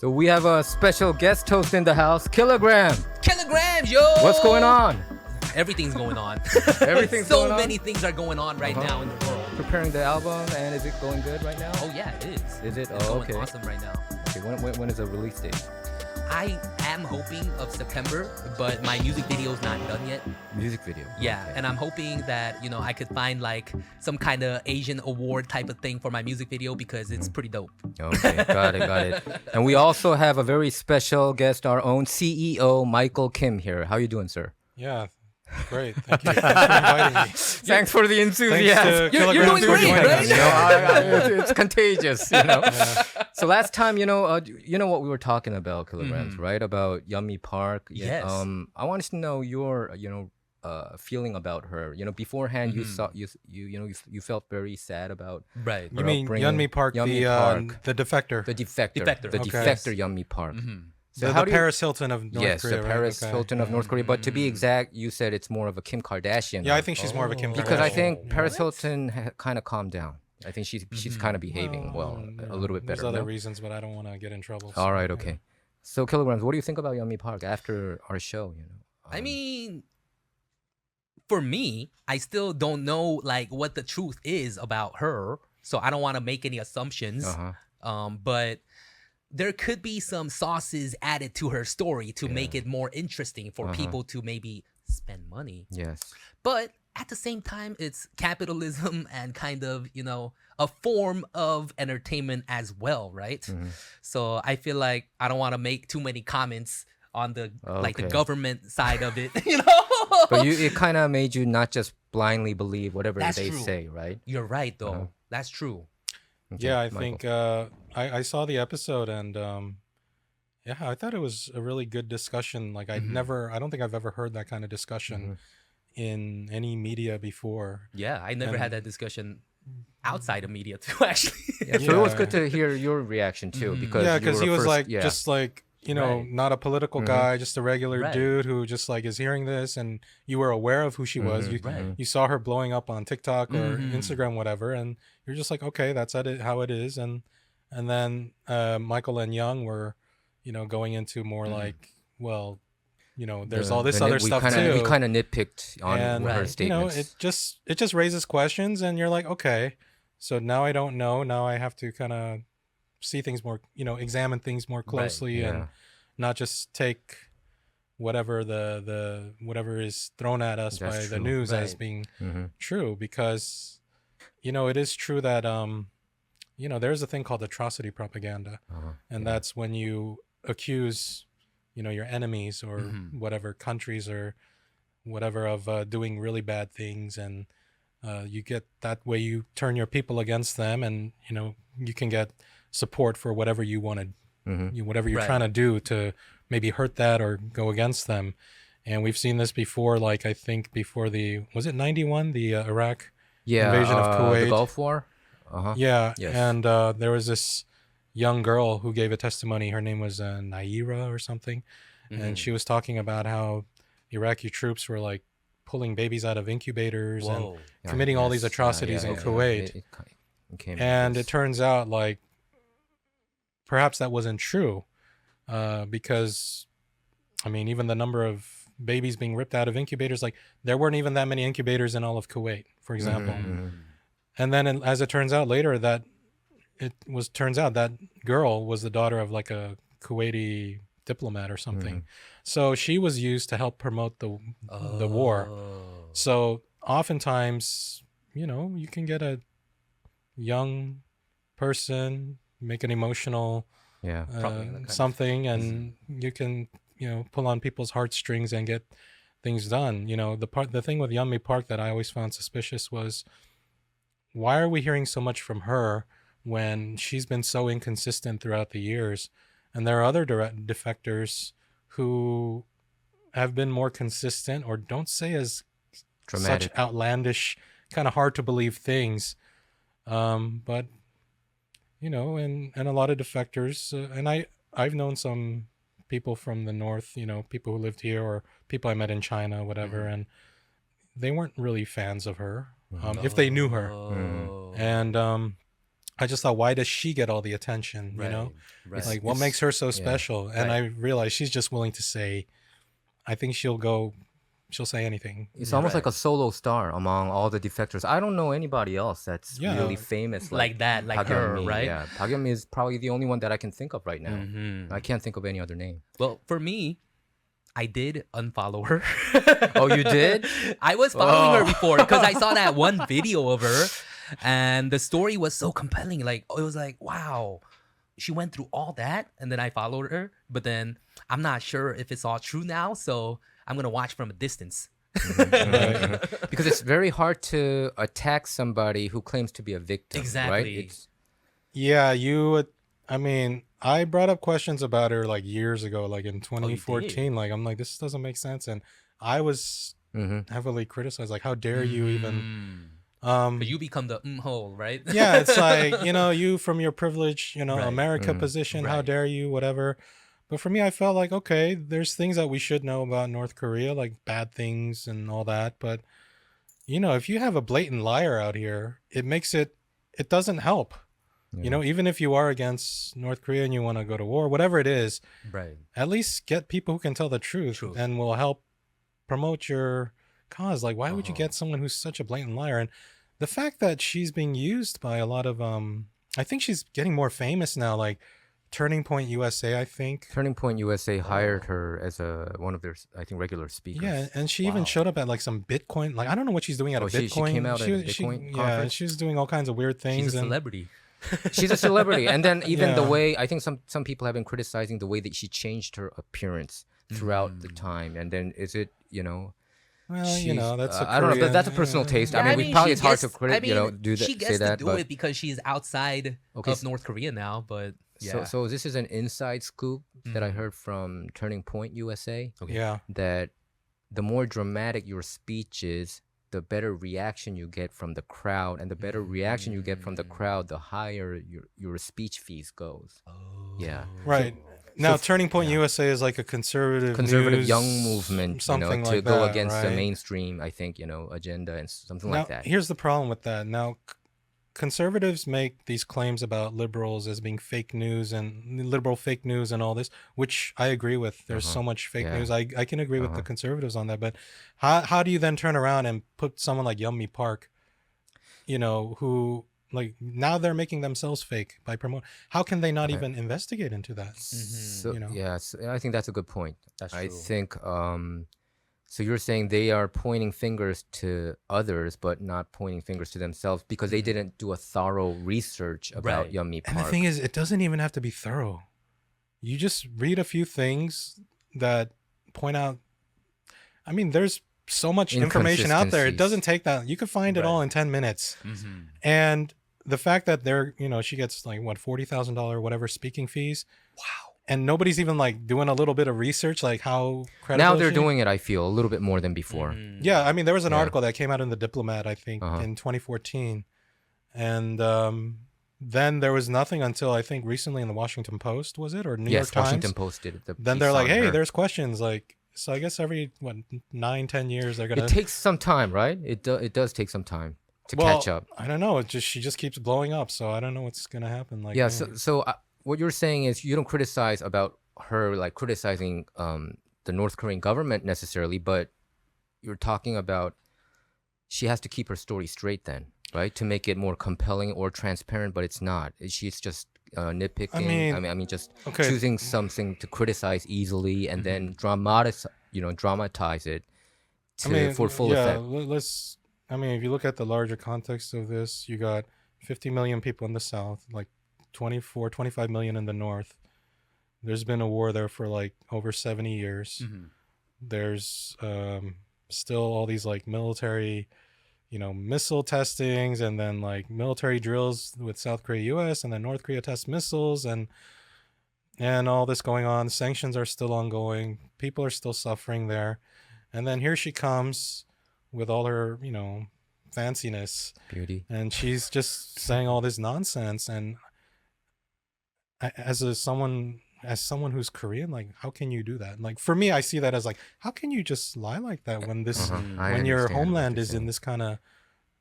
So we have a special guest host in the house, Kilogram. Kilograms, yo! What's going on? Everything's going on. Everything's so going on? many things are going on right now in the world. Preparing the album, and is it going good right now? Oh yeah, it is. Is it? It's Oh, going okay. awesome right now. Okay, when is the release date? I am hoping of September, but my music video is not done yet. Music video. Yeah, Okay. and I'm hoping that I could find like some kind of Asian award type of thing for my music video because it's pretty dope. Okay, got it. And we also have a very special guest, our own CEO, Michael Kim here. How you doing, sir? Yeah, great. Thank you. Thanks for inviting me. Thanks for the enthusiasm. Thanks to You're Kilograms doing for great, joining right? us. It's contagious, So last time, you know what we were talking about, Kilograms, right? About Yeonmi Park. Yes. I wanted to know your, feeling about her. Beforehand, you saw you felt very sad about. Right. You mean upbringing. Yeonmi Park, Yeonmi Park. the defector? The defector. Defector. The Okay. defector Yeonmi Park. So the how do you- Paris Hilton of North yes, Korea, the right? Paris Okay. Hilton of North Korea. But to be exact, you said it's more of a Kim Kardashian. Yeah, I think she's more of a Kim Kardashian. because I think Paris Hilton kind of calmed down. I think she's kind of behaving a little bit There's better. other no? reasons, but I don't want to get in trouble. All right, okay. So Kilograms, what do you think about Yeonmi Park after our show? I mean, for me, I still don't know like what the truth is about her, so I don't want to make any assumptions. But there could be some sauces added to her story to make it more interesting for people to maybe spend money. Yes. But at the same time, it's capitalism and kind of, a form of entertainment as well, right? So I feel like I don't want to make too many comments on the like the Okay. government side of it, But it kind of made you not just blindly believe whatever That's they true. say, right? You're right, though. That's true. Okay, Yeah, I Michael. think I saw the episode and I thought it was a really good discussion. Like I don't think I've ever heard that kind of discussion in any media before. Yeah, I never had that discussion outside of media too, actually. Yeah, so it was Yeah. good to hear your reaction too, because Yeah, you because were he was first- like yeah. just like Right. not a political guy, just a regular Right. dude who just like is hearing this, and you were aware of who she was. You Right. you saw her blowing up on TikTok or Instagram, whatever, and you're just like, okay, that's how it is. And then Michael and Young were, going into more like, well, there's all this other stuff too. We kind of nitpicked on And her Right. statements. it just raises questions, and you're like, okay, so now I don't know. Now I have to kind of see things more, examine things more closely, and not just take whatever the whatever is thrown at us That's by the true. news as Right. being Mhm. true, because it is true that there's a thing called atrocity propaganda, and that's when you accuse your enemies or whatever countries or whatever of doing really bad things, and you get that way you turn your people against them, and you can get support for whatever you want to whatever you're Right. trying to do to maybe hurt that or go against them. And we've seen this before, like I think before was it 91, the Iraq invasion of Kuwait? the Gulf War. Yeah, Yes. and there was this young girl who gave a testimony. Her name was Naira or something, and she was talking about how Iraqi troops were like pulling babies out of incubators Whoa. and committing all these atrocities in Kuwait. It came And this- it turns out like perhaps that wasn't true, because I mean, even the number of babies being ripped out of incubators, like there weren't even that many incubators in all of Kuwait, for example. And then as it turns out later that turns out that girl was the daughter of like a Kuwaiti diplomat or something. So she was used to help promote the war. So oftentimes, you can get a young person make an emotional Propaganda kind of. something, and you can pull on people's heartstrings and get things done. The thing with Yeonmi Park that I always found suspicious was, why are we hearing so much from her when she's been so inconsistent throughout the years, and there are other defectors who have been more consistent or don't say as Dramatic. such outlandish, kind of hard to believe things, but and a lot of defectors, and I've known some people from the north, people who lived here or people I met in China, whatever, and they weren't really fans of her, if they knew her. Oh. And I just thought, why does she get all the attention? You know, Right. like what makes her so yeah. special? And I realized she's just willing to say, I think she'll say anything. It's almost like a solo star among all the defectors. I don't know anybody else that's really famous like that, like her, Yeonmi. right? Yeah, Park Yeonmi is probably the only one that I can think of right now. Mm-hmm. I can't think of any other name. Well, for me, I did unfollow her. Oh, you did? I was following her before because I saw that one video of her, and the story was so compelling. Like it was like, wow, she went through all that, and then I followed her. But then I'm not sure if it's all true now, so I'm gonna watch from a distance. Because it's very hard to attack somebody who claims to be a victim. Exactly. Right? I mean, I brought up questions about her like years ago, like in 2014. Like I'm like, this doesn't make sense, and I was heavily criticized. Like, how dare you even? But you become the hole, right? Yeah, it's like, you from your privileged, Right. America position, how Right. dare you, whatever. But for me, I felt like, okay, there's things that we should know about North Korea, like bad things and all that. But, if you have a blatant liar out here, it doesn't help. Yeah. Even if you are against North Korea and you want to go to war, whatever it is, Right. at least get people who can tell the truth. And will help promote your cause. Like, why would you get someone who's such a blatant liar? And the fact that she's being used by a lot of I think she's getting more famous now, like Turning Point USA, I think. Turning Point USA hired her as one of their, I think, regular speakers. Yeah, and she even showed up at like some Bitcoin, like I don't know what she's doing at a Bitcoin. She came out at a Bitcoin conference? She was doing all kinds of weird things. She's a celebrity. She's a celebrity. And then even the way, I think some people have been criticizing the way that she changed her appearance throughout the time. And then is it, Well, that's I don't know, but that's a personal taste. I mean, probably it's hard to do that. She gets say that, to do but it because she's outside Okay, of North Korea now. But yeah. so this is an inside scoop that I heard from Turning Point USA. Okay. Yeah. That the more dramatic your speech is, the better reaction you get from the crowd, and the better reaction you get from the crowd, the higher your speech fees goes. Yeah. Right. Now, Turning Point USA is like a conservative news, young movement, something to like go that, against the right? mainstream, I think, agenda and something Now, like that. here's the problem with that. Now, conservatives make these claims about liberals as being fake news and liberal fake news and all this, which I agree with. There's so much fake news. I can agree with the conservatives on that. But how do you then turn around and put someone like Yeonmi Park, who like now they're making themselves fake by promoting? How can they not even investigate into that? So, you know? yes, I think that's a good point. That's I true. think so you're saying they are pointing fingers to others but not pointing fingers to themselves because they didn't do a thorough research about Right. Yeonmi Park. And the thing is, it doesn't even have to be thorough. You just read a few things that point out. I mean, there's so much information out there. It doesn't take that. You could find it all in 10 minutes. And the fact that they're, she gets like what, $40,000 whatever speaking fees. Wow. And nobody's even like doing a little bit of research, like how credible Now they're is she? doing it, I feel, a little bit more than before. Yeah, I mean, there was an Yeah. article that came out in the Diplomat, I think, in 2014, and then there was nothing until I think recently in the Washington Post, was it, or New York Times? Washington Post did it. Then they're like, hey, there's questions, like, so I guess every 9-10 years they're gonna. It takes some time, right? It does take some time to catch up. I don't know. She just keeps blowing up, so I don't know what's gonna happen. Like, Yeah. So what you're saying is you don't criticize about her like criticizing the North Korean government necessarily, but you're talking about she has to keep her story straight then, right? To make it more compelling or transparent, but it's not. She's just nitpicking. I mean, just choosing something to criticize easily and then dramatize it for full effect. Let's. I mean, if you look at the larger context of this, you got 50 million people in the South, like 25 million in the North. There's been a war there for like over 70 years. There's still all these like military, missile testings, and then like military drills with South Korea, US, and then North Korea test missiles, and all this going on. Sanctions are still ongoing. People are still suffering there. And then here she comes with all her, fanciness, Beauty. and she's just saying all this nonsense. And as someone who's Korean, like, how can you do that? Like, for me, I see that as like, how can you just lie like that when I when your understand what homeland you're is in saying. this kind of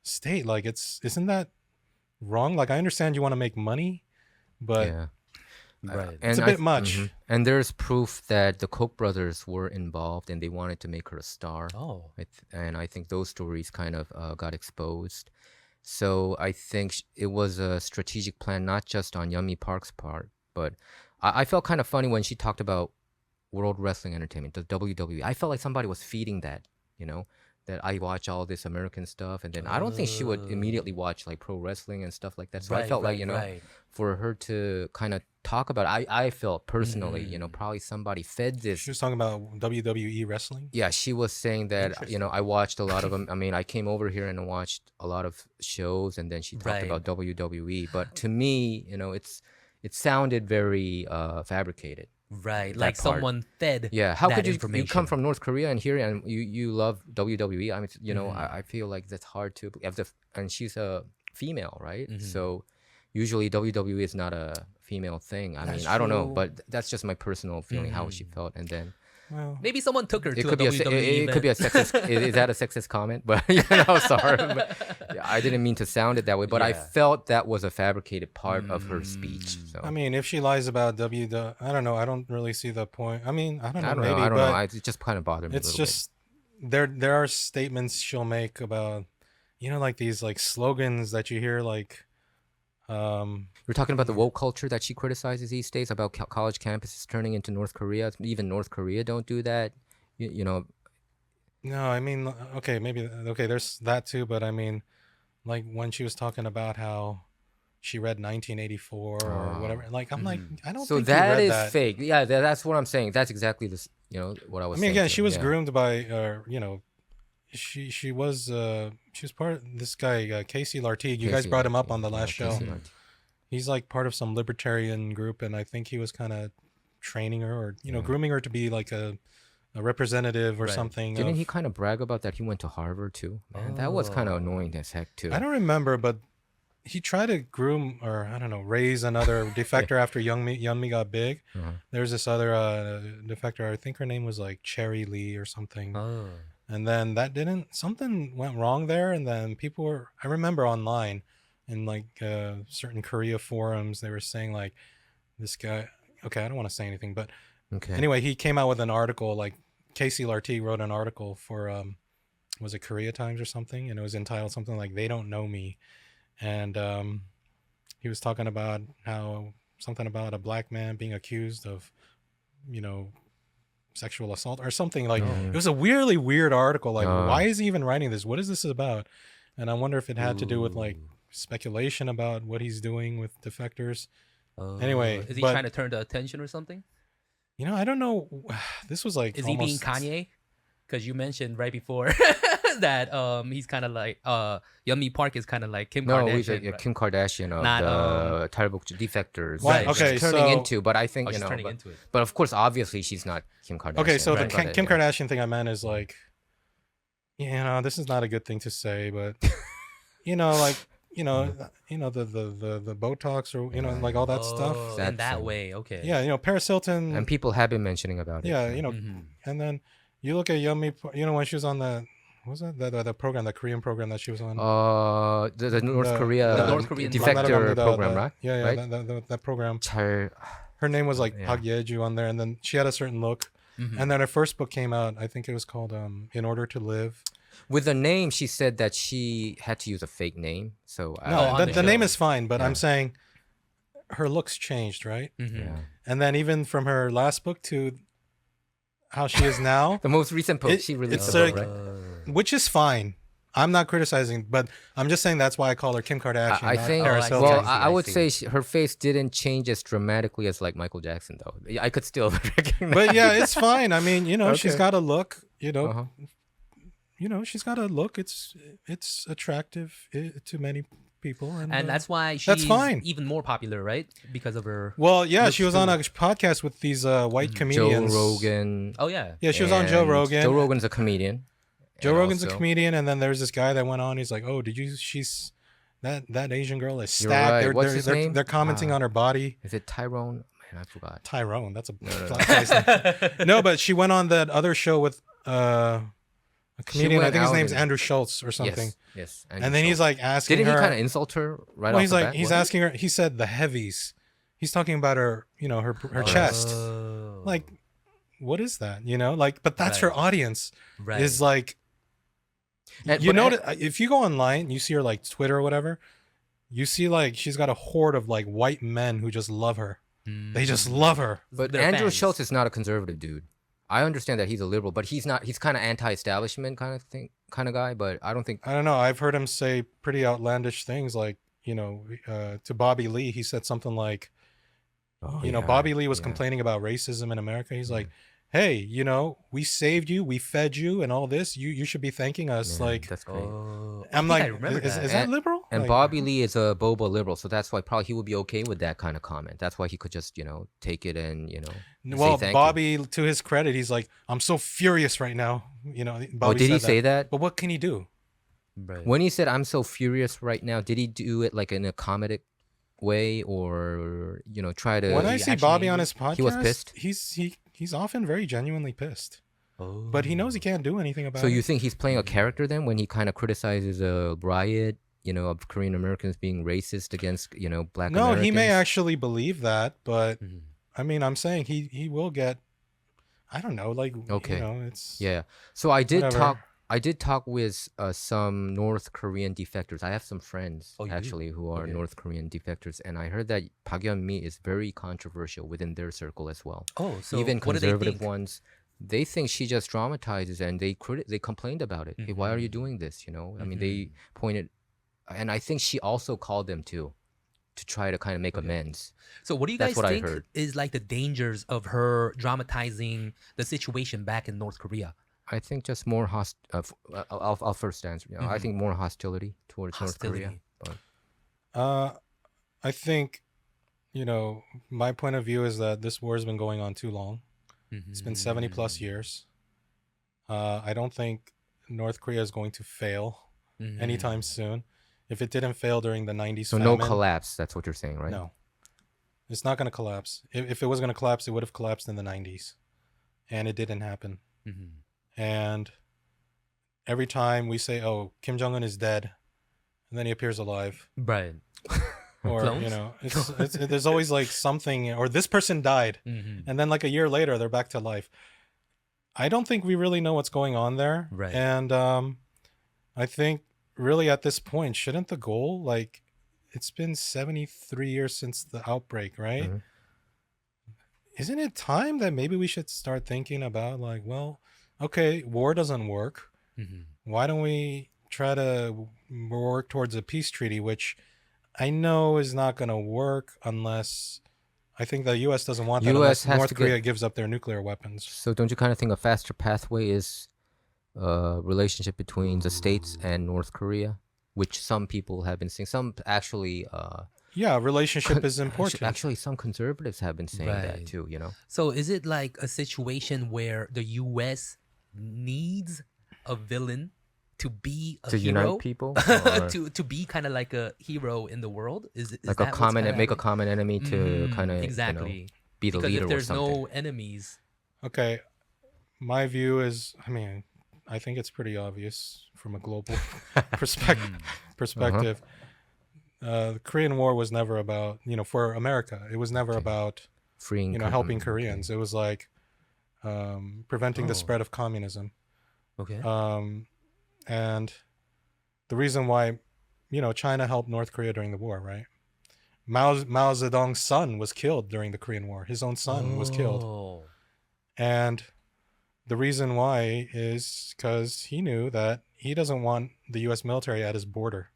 state? Like, isn't that wrong. Like I understand you want to make money, but Yeah. Right. it's a bit much. Mhm. And there's proof that the Koch brothers were involved and they wanted to make her a star. Oh. And I think those stories kind of got exposed. So I think it was a strategic plan, not just on Yeonmi Park's part, but I felt kind of funny when she talked about World Wrestling Entertainment, the WWE. I felt like somebody was feeding that, that I watch all this American stuff, and then I don't think she would immediately watch like pro wrestling and stuff like that. So I felt like, for her to kind of talk about it, I felt personally, probably somebody fed this. She was talking about WWE wrestling. Yeah, she was saying that, I watched a lot of them. I mean, I came over here and watched a lot of shows, and then she talked about WWE. But to me, it sounded very fabricated. Right, that like part. someone fed. Yeah, how that could you information. come from North Korea and here and you love WWE? I mean, I feel like that's hard to and she's a female, right? So usually WWE is not a female thing. I mean, I don't know, but that's just my personal feeling how she felt. And then Maybe someone took her to it a could be WWE it could be a sexist. Is that a sexist comment? But sorry, but I didn't mean to sound it that way. But I felt that was a fabricated part of her speech. So I mean, if she lies about I don't know. I don't really see the point. I mean, I don't know. I don't but know. It just kind of bothered me. it's just there are statements she'll make about like these like slogans that you hear like. You're talking about the woke culture that she criticizes these days about college campuses turning into North Korea. Even North Korea don't do that. No, I mean, there's that too, but I mean, like when she was talking about how she read 1984 or whatever, like I'm like, I don't So think that you read is that. fake. Yeah, that's what I'm saying. That's exactly this. What I was. I mean, saying again, to she her. was Yeah. groomed by, she was part of this guy Casey Lartigue. You guys brought him up on the last show. Casey Lartigue. He's like part of some libertarian group, and I think he was kind of training her or grooming her to be like a representative or something. Didn't he kind of brag about that he went to Harvard too? Man, that was kind of annoying as heck too. I don't remember, but he tried to groom or I don't know, raise another defector after Yeonmi got big. There's this other defector. I think her name was like Cherry Lee or something. And then something went wrong there. And then I remember online in like certain Korea forums, they were saying like this guy, okay, I don't want to say anything, but anyway, he came out with an article, like Casey Lartigue wrote an article for, was it Korea Times or something? And it was entitled something like, They Don't Know Me. And he was talking about something about a black man being accused of, sexual assault or something like. It was a really weird article. Like, why is he even writing this? What is this about? And I wonder if it had to do with like speculation about what he's doing with defectors. Anyway, is he trying to turn the attention or something? I don't know. This was like, is he being Kanye? Because you mentioned right before that he's kind of like Yeonmi Park is kind of like Kim Kardashian. No, he's like Kim Kardashian of the talbok defectors. Right. Okay, she's turning into, but I think she's turning into it. But of course, obviously, she's not Kim Kardashian. Okay, so right? the Kim Kardashian thing I meant is like, this is not a good thing to say, but like. The Botox or like all that stuff. In that way, okay. Yeah, Paris Hilton. And people have been mentioning about it. Yeah, and then you look at Yeonmi, when she was on the the program, the Korean program that she was on. The North Korean defector program, right? Yeah, right? that program. 잘... Her name was like Park Yeju on there, and then she had a certain look. And then her first book came out. I think it was called In Order to Live. With the name, she said that she had to use a fake name. So the name is fine, but I'm saying her looks changed, right? Yeah. And then even from her last book to how she is now, the most recent book she released, it's like, which is fine. I'm not criticizing, but I'm just saying that's why I call her Kim Kardashian. I think. I would say her face didn't change as dramatically as like Michael Jackson, though. I could still recognize. But yeah, it's fine. I mean, she's got a look. She's got a look. It's attractive to many people, and that's why she's that's fine. Even more popular, right? Because of her. Well, yeah, she was on a podcast with these white comedians. Joe Rogan. Oh yeah. Yeah, she was on Joe Rogan. Joe Rogan's a comedian. Joe Rogan's a comedian, and then there's this guy that went on. He's like, "Oh, she's that Asian girl is stacked. Right. What's his name? They're commenting on her body. Is it Tyrone? Man, I forgot. Tyrone. That's a no, but she went on that other show with a a comedian. I went think his out name's and- Andrew Schultz or something. Yes. And then he's like asking didn't her. he kind of insult her right well, off he's the like bat? he's asking her. He said the heavies. He's talking about her, her chest. Oh. Like, what is that? Like, but that's her Right. audience. right. Is like, And- you but- know, if you go online, you see her like Twitter or whatever. You see like she's got a horde of like white men who just love her. They just love her. But They're Andrew fans. Schultz is not a conservative dude. I understand that he's a liberal, but he's not. He's kind of anti-establishment kind of guy. But I don't think. I don't know. I've heard him say pretty outlandish things, like to Bobby Lee. He said something like, Bobby Lee was complaining about racism in America. He's like, hey, we saved you, we fed you, and all this. You should be thanking us. Man, Like, that's great. Oh, I'm I like, think I remember is that. that liberal? And Like, Bobby Lee is a boba liberal, so that's why probably he would be okay with that kind of comment. That's why he could just take it and well, say thank Bobby, to his credit, he's like, I'm so furious right now. Bobby Oh, did he said say that? But what can he do? Right. When he said "I'm so furious right now," did he do it like in a comedic way, or try to? When I see actually Bobby angry? on his podcast, He was pissed? He's often very genuinely pissed, Oh. but he knows he can't do anything about So it. you think he's playing a character then when he kind of criticizes a riot, of Korean Americans being racist against black No, Americans? he may actually believe that, but Mhm. I mean, I'm saying he will get. I don't know, like Okay. it's Yeah. So I did Whatever. talk with some North Korean defectors. I have some friends Oh, you do? actually who are Okay. North Korean defectors, and I heard that Park Yeonmi is very controversial within their circle as well. Oh, so Even what do they conservative think? ones, they think she just dramatizes, and they complained about it. Hey, why are you Mhm. doing this? I mean, they pointed, and I think she also called them too, to try to kind of make amends. So what do you That's guys what I think heard. is like the dangers of her dramatizing the situation back in North Korea? I think just more I'll first answer. I think more hostility towards North Korea. Hostility. But I think, my point of view is that this war has been going on too long. It's been 70 plus years. I don't think North Korea is going to fail anytime soon. If it didn't fail during the 90s so famine, no collapse. That's what you're saying, right? No. It's not going to collapse. If it was going to collapse, it would have collapsed in the 90s. And it didn't happen. Mhm. And every time we say, oh, Kim Jong-un is dead, and then he appears alive. Right. Or, Clones? it's there's always like something, or this person died. Mhm. And then like a year later, they're back to life. I don't think we really know what's going on there. Right. And I think really at this point, shouldn't the goal, like, it's been 73 years since the outbreak, right? Mhm. Isn't it time that maybe we should start thinking about like, well, okay, war doesn't work. Mhm. Why don't we try to work towards a peace treaty, which I know is not going to work unless I think the U.S. doesn't want that US unless has North to Korea get- gives up their nuclear weapons. So don't you kind of think a faster pathway is relationship between the states and North Korea, which some people have been saying. Some actually, Yeah, relationship is important. Actually, some conservatives have been saying that Right. too. So is it like a situation where the U.S. needs a villain to be a To hero? unite people, or to be kind of like a hero in the world? Is like that a what's common, kinda make a happening? common enemy to Mhm, kind of exactly be the because leader if there's or something. no enemies, Okay, my view is, I think it's pretty obvious from a global perspective. The Korean War was never about, for America, it was never Okay. about, Freeing, helping okay. Koreans. It was like preventing the Oh. spread of communism. okay, And the reason why, China helped North Korea during the war, right? Mao Zedong's son was killed during the Korean War. His own son was killed. Oh. And the reason why is because he knew that he doesn't want the U.S. military at his border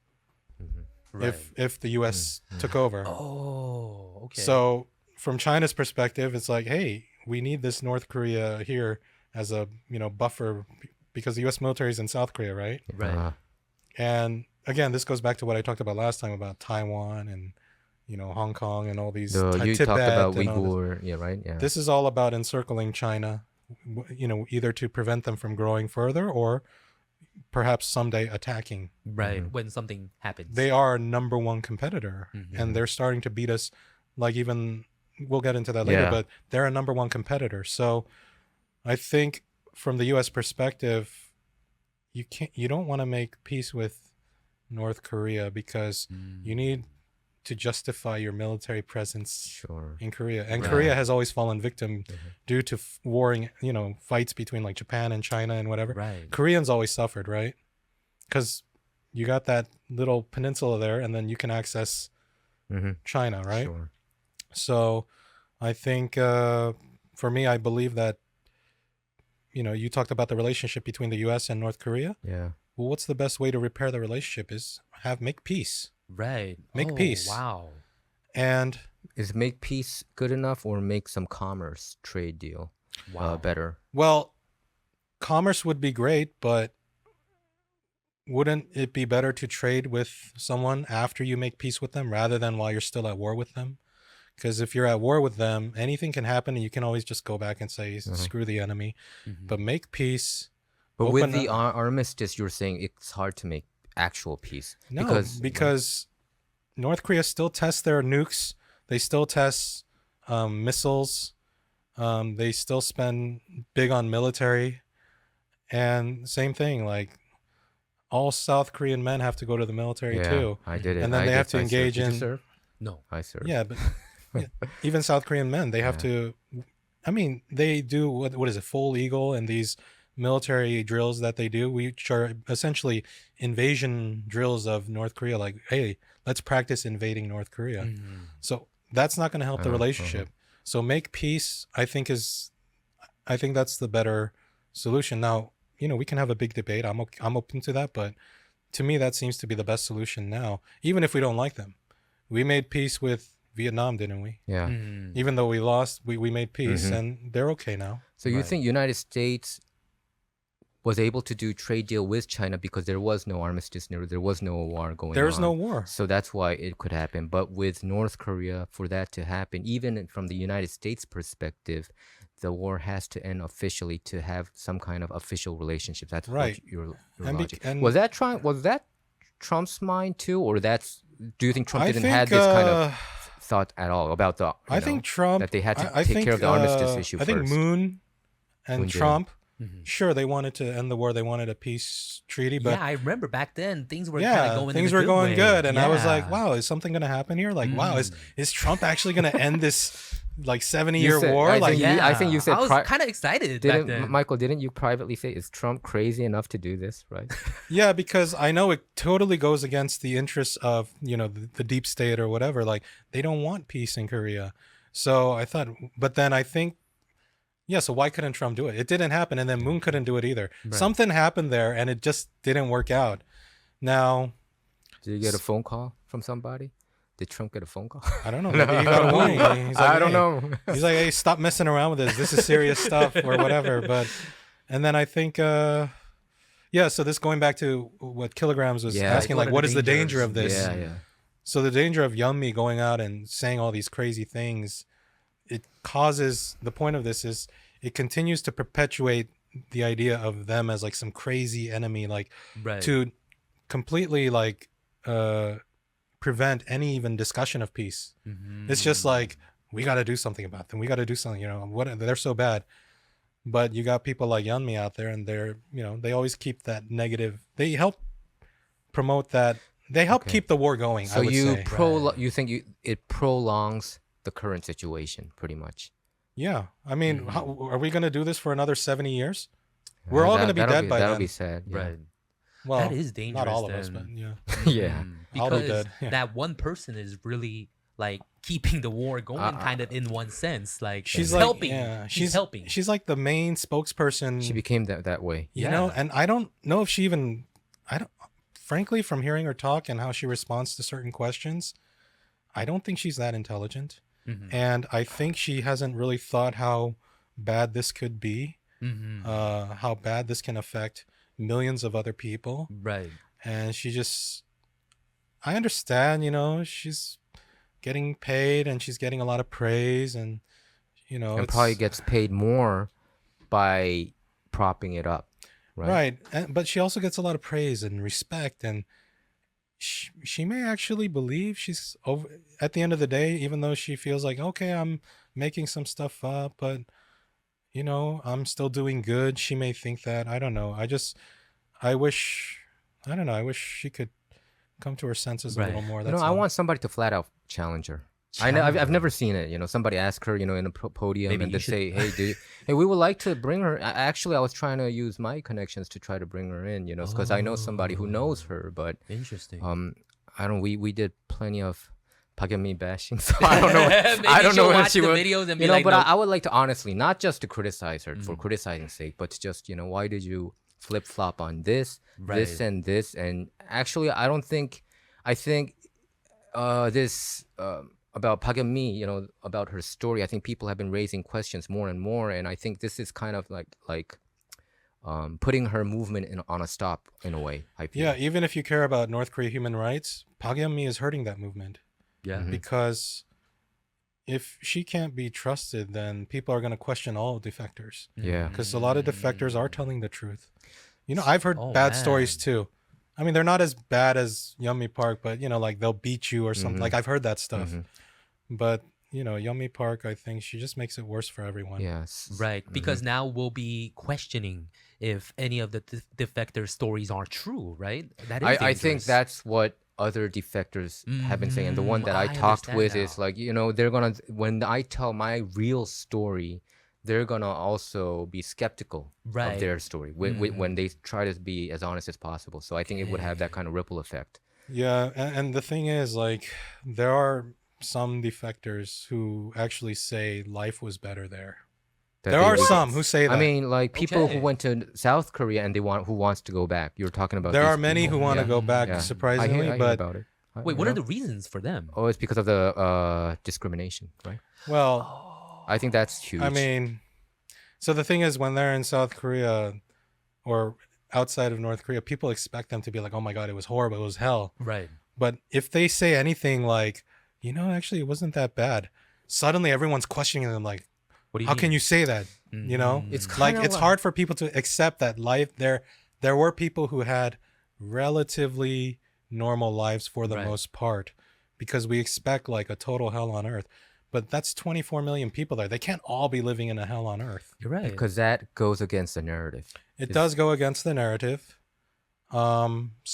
Right. if the U.S. took over. Oh, okay. So from China's perspective, it's like, hey, we need this North Korea here as a buffer because the U.S. military is in South Korea, right? right. And again, this goes back to what I talked about last time about Taiwan and Hong Kong and all these. You Tibet talked about and all this. Uyghur, yeah, right? Yeah. This is all about encircling China, either to prevent them from growing further or perhaps someday attacking. Right. When something happens. They are number one competitor, Mhm. and they're starting to beat us. Like even we'll get into that later, Yeah. but they're a number one competitor. So I think from the U.S. perspective, you don't want to make peace with North Korea because you need to justify your military presence in Korea. And Korea has always fallen victim due to warring, fights between like Japan and China and whatever. Right. Koreans always suffered, right? Because you got that little peninsula there, and then you can access China, right? Sure. So I think for me, I believe that, you talked about the relationship between the U.S. and North Korea. Yeah. Well, what's the best way to repair the relationship is make peace. Right. Make peace. Wow. And is make peace good enough, or make some commerce trade deal better? Well, commerce would be great, but wouldn't it be better to trade with someone after you make peace with them rather than while you're still at war with them? Because if you're at war with them, anything can happen and you can always just go back and say, screw the enemy. But make peace. But with the armistice, you're saying it's hard to make actual peace. No, because North Korea still tests their nukes. They still test missiles. They still spend big on military. And same thing, like all South Korean men have to go to the military too. I did it. And then they have to engage in... Did you serve? No. I served. Yeah, but even South Korean men, they have to... I mean, they do, what is it, Full Eagle and these military drills that they do, which are essentially invasion drills of North Korea. Like, hey, let's practice invading North Korea. So that's not going to help the relationship. So make peace, I think that's the better solution. Now, we can have a big debate. I'm open to that, but to me, that seems to be the best solution now, even if we don't like them. We made peace with Vietnam, didn't we? Yeah. Even though we lost, we made peace, and they're okay now. So you think United States was able to do trade deal with China because there was no armistice, there was no war going on. There was no war. So that's why it could happen. But with North Korea, for that to happen, even from the United States perspective, the war has to end officially to have some kind of official relationship. That's right. What your And logic. and was that Trump's mind too, or do you think Trump didn't have this kind of thought at all about the? I think Trump that they had to take care of the armistice issue I first. think Moon and Moon Trump. Sure, they wanted to end the war. They wanted a peace treaty, but I remember back then things were kind of going. Things in were a going way. good, and I was like, "Wow, is something going to happen here?" Like, "Wow, is Trump actually going to end this like 70-year war?" I think you said. I was kind of excited back then. Michael, didn't you privately say, "Is Trump crazy enough to do this?" Right? Yeah, because I know it totally goes against the interests of the deep state or whatever. Like, they don't want peace in Korea. So I thought, but then I think. Yeah, so why couldn't Trump do it? It didn't happen, and then Moon couldn't do it either. Right. Something happened there, and it just didn't work out. Now... Did you get a phone call from somebody? Did Trump get a phone call? I don't know. Maybe he got a warning. He's like, I don't know. He's like, hey, stop messing around with this. This is serious stuff or whatever. And then I think... so this going back to what Kilograms was asking, like what is the danger of this? Yeah. So the danger of Yeonmi going out and saying all these crazy things... It causes, the point of this is it continues to perpetuate the idea of them as like some crazy enemy, like to completely like prevent any even discussion of peace. It's just like, we got to do something about them. We got to do something, they're so bad. But you got people like Yeonmi out there, and they're, they always keep that negative. They help promote that. They help keep the war going. So I would say. You think it prolongs the current situation pretty much? Yeah, I mean, are we going to do this for another 70 years? We're all going to be dead by then. That'll be sad. Yeah. Right. Well, that is dangerous. Not all of us, but yeah. Yeah. I'll be Because dead. Yeah. that one person is really like keeping the war going, kind of in one sense. Like she's helping. Yeah, she's helping. She's like the main spokesperson. She became that way. You know, and I don't know if she even. Frankly, from hearing her talk and how she responds to certain questions, I don't think she's that intelligent. And I think she hasn't really thought how bad this could be, how bad this can affect millions of other people. Right. And she just, I understand, she's getting paid and she's getting a lot of praise, and, and probably gets paid more by propping it up. Right. But she also gets a lot of praise and respect, and she may actually believe she's over at the end of the day, even though she feels like, okay, I'm making some stuff up, but I'm still doing good. She may think that. I don't know. I don't know. I wish she could come to her senses a Right. little more. You know, That's I all. want somebody to flat out challenge her. I know, I've never seen it. You know, somebody ask her, you know, in a podium, Maybe and you they say, "Hey, we would like to bring her." Actually, I was trying to use my connections to try to bring her in. You know, because I know somebody who knows her. But Interesting. I don't. We did plenty of Yeonmi bashing, so I don't know. Maybe I don't know she'll if watch she the would. videos and be You know, like, but "Nope." I would like to honestly, not just to criticize her for criticizing sake, but to just, you know, why did you flip flop on this, this, Right. and this? And actually, I don't think. I think this about Park Yeonmi, you know, about her story. I think people have been raising questions more and more, and I think this is kind of like putting her movement on a stop in a way. I feel. Yeah, even if you care about North Korea human rights, Park Yeonmi is hurting that movement Yeah. because if she can't be trusted, then people are going to question all defectors. Yeah. Because a lot of defectors are telling the truth. You know, I've heard Oh, bad man. stories too. I mean, they're not as bad as Yeonmi Park, but you know, like they'll beat you or something. Like I've heard that stuff. But you know, Yeonmi Park, I think she just makes it worse for everyone. Yes. Right, because now we'll be questioning if any of the defector stories are true, right? That is I think dangerous. that's what other defectors have been saying, and the one that I I talked understand with now. is like, you know, they're gonna, when I tell my real story, they're gonna also be skeptical Right. of their story when they try to be as honest as possible. So I think it would have that kind of ripple effect. Yeah, and the thing is, like, there are some defectors who actually say life was better there. That There they are would- some who say that. I mean, like people Okay. who went to South Korea and who wants to go back. You're talking about. there these are many people. who want to Yeah. go back, Yeah. surprisingly, I hear but about it. Wait, what are the reasons for them? Oh, it's because of the discrimination, right? well, I think that's huge. I mean, so the thing is, when they're in South Korea or outside of North Korea, people expect them to be like, "Oh my God, it was horrible, it was hell." Right. But if they say anything like, "You know, actually, it wasn't that bad," suddenly everyone's questioning them, like, What do you "How mean? can you say that?" You know, It's like kinda it's like- hard for people to accept that life there were people who had relatively normal lives for the Right. most part, because we expect like a total hell on earth, but that's 24 million people there. They can't all be living in a hell on earth. You're right. because that goes against the narrative. It does go against the narrative. So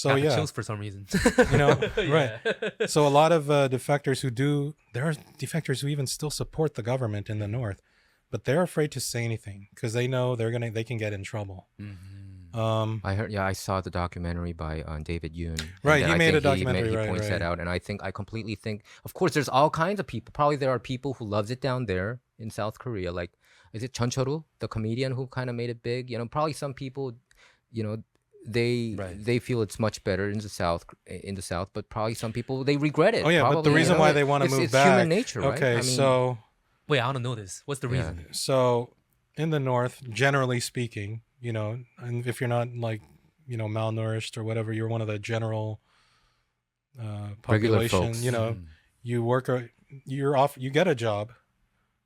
Got the yeah, chills for some reason. you know, right. Yeah. So a lot of defectors there are defectors who even still support the government in the north, but they're afraid to say anything because they know they can get in trouble. I heard, I saw the documentary by David Yoon. Right, and he I made think a documentary, He right, points that right. out, and I completely think, of course, there's all kinds of people. Probably there are people who loves it down there in South Korea. Like, is it Chun Choru, the comedian who kind of made it big? You know, probably some people, you know, they feel it's much better in the South, but probably some people they regret it. Oh yeah, but the probably, reason you know, why they want to move it's back. human nature, right? Okay, I mean, so Wait, I want to know this. What's the Yeah. reason? So in the north, generally speaking, you know, and if you're not like, you know, malnourished or whatever, you're one of the general Regular population, folks. you know, you work you get a job.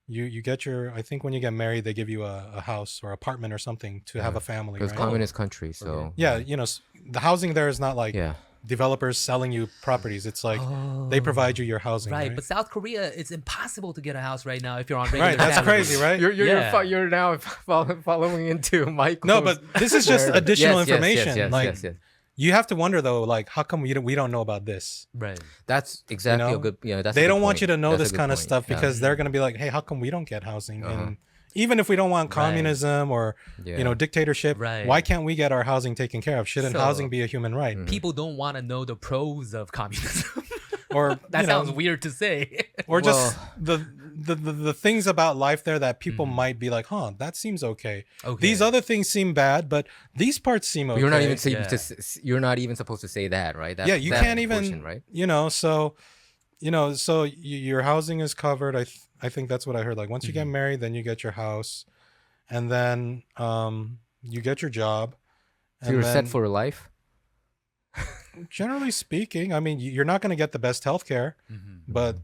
You get I think when you get married, they give you a house or apartment or something to have a family, because right? communist country, so Yeah, you know, the housing there is not like yeah. developers selling you properties. It's like they provide you your housing, Right, right? but South Korea, it's impossible to get a house right now if you're on regular Right, that's salary. crazy, right? Yeah. You're now following into Michael. No, but this is just additional information. Yes, like yes. you have to wonder though, like how come we don't know about this? Right. That's exactly know? a good. Yeah, that's. They a good don't want point. you to know That's a this good kind of point. stuff Yeah. because they're going to be like, hey, how come we don't get housing? And even if we don't want communism or Yeah. you know dictatorship, Right. why can't we get our housing taken care of? Shouldn't So- housing be a human right? People don't want to know the pros of communism. Or That you know, sounds weird to say. or just the things about life there that people might be like, huh, that seems okay. Okay. These other things seem bad, but these parts seem okay. You're not even Yeah. you're not even supposed to say that, right? That's, Yeah, you that's can't the even, portion, right? you know, so your housing is covered. I think that's what I heard. Like once you get married, then you get your house, and then you get your job. So you're set then, for life. generally speaking, I mean, you're not going to get the best healthcare, but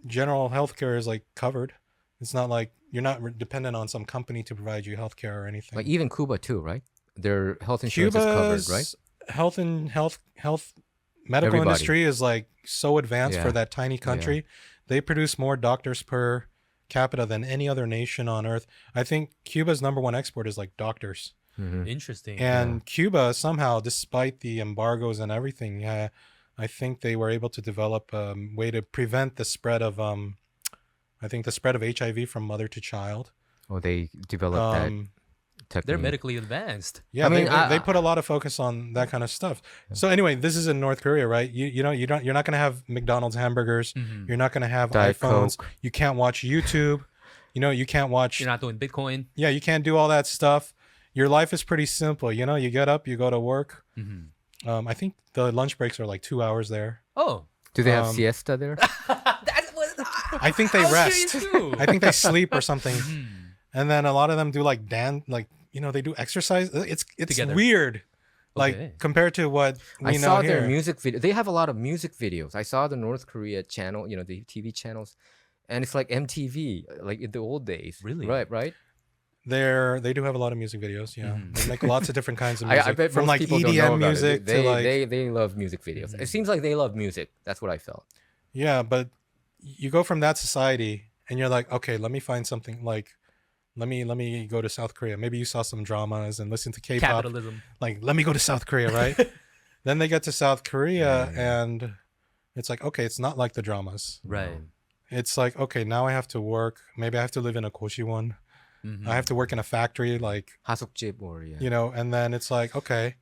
general healthcare is like covered. It's not like you're not dependent on some company to provide you healthcare or anything. Like even Cuba too, right? Their health insurance is covered, right? Health medical Everybody. industry is like so advanced Yeah. for that tiny country. They produce more doctors per capita than any other nation on earth. I think Cuba's number one export is like doctors. Interesting. And Cuba somehow, despite the embargoes and everything, I think they were able to develop a way to prevent the spread of HIV from mother to child. Oh, they developed that technique. They're medically advanced. Yeah, I mean, they put a lot of focus on that kind of stuff. So anyway, this is in North Korea, right? You're not going to have McDonald's hamburgers. You're not going to have Diet iPhones. Coke. You can't watch YouTube. You can't watch. You're not doing Bitcoin. Yeah, you can't do all that stuff. Your life is pretty simple. You get up, you go to work. I think the lunch breaks are like 2 hours there. Oh. Do they have siesta there? That's what I think they rest. I think they sleep or something. And then a lot of them do like they do exercise. It's Together. weird. Like Okay. compared to what we I know saw here. their music video. They have a lot of music videos. I saw the North Korea channel, the TV channels, and it's like MTV, like in the old days. Really? Right. They do have a lot of music videos. Yeah, they make lots of different kinds of music. I bet from most like people don't know EDM about music it. to like They love music videos. It seems like they love music. That's what I felt. yeah. But you go from that society and you're like, okay, let me find something like. Let me go to South Korea. Maybe you saw some dramas and listen to K-pop. Capitalism. Like, let me go to South Korea, right? Then they get to South Korea and it's like, okay, it's not like the dramas. Right. It's like, okay, now I have to work. Maybe I have to live in a 고시원. I have to work in a factory, like, 하숙집 or yeah. and then it's like, okay,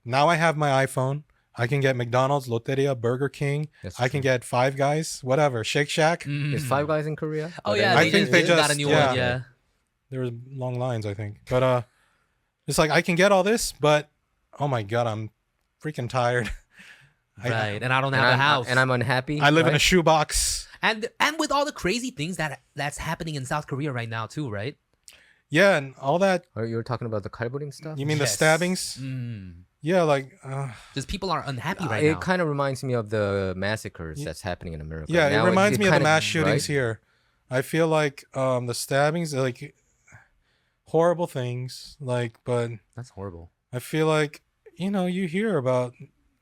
now I have my iPhone. I can get McDonald's, Lotteria, Burger King. That's I can get Five Guys, whatever, Shake Shack. Is Five Guys in Korea? Oh Are yeah, they- I think they got a just- new yeah. one. Yeah. There was long lines, I think. But it's like, I can get all this, but oh my God, I'm freaking tired. Right. And I don't and have a I'm, house. and I'm unhappy. I live in a right? shoebox. and with all the crazy things that's happening in South Korea right now too, right? Yeah, and all that. Or you're talking about the kalburim stuff? You mean the Yes. stabbings? Yeah, like... Just people are unhappy right It now. kind of reminds me of the massacres that's happening in America. Yeah, Now it reminds me of the kinda- mass shootings right? here. I feel like the stabbings, like horrible things, like, but That's horrible. I feel like, you hear about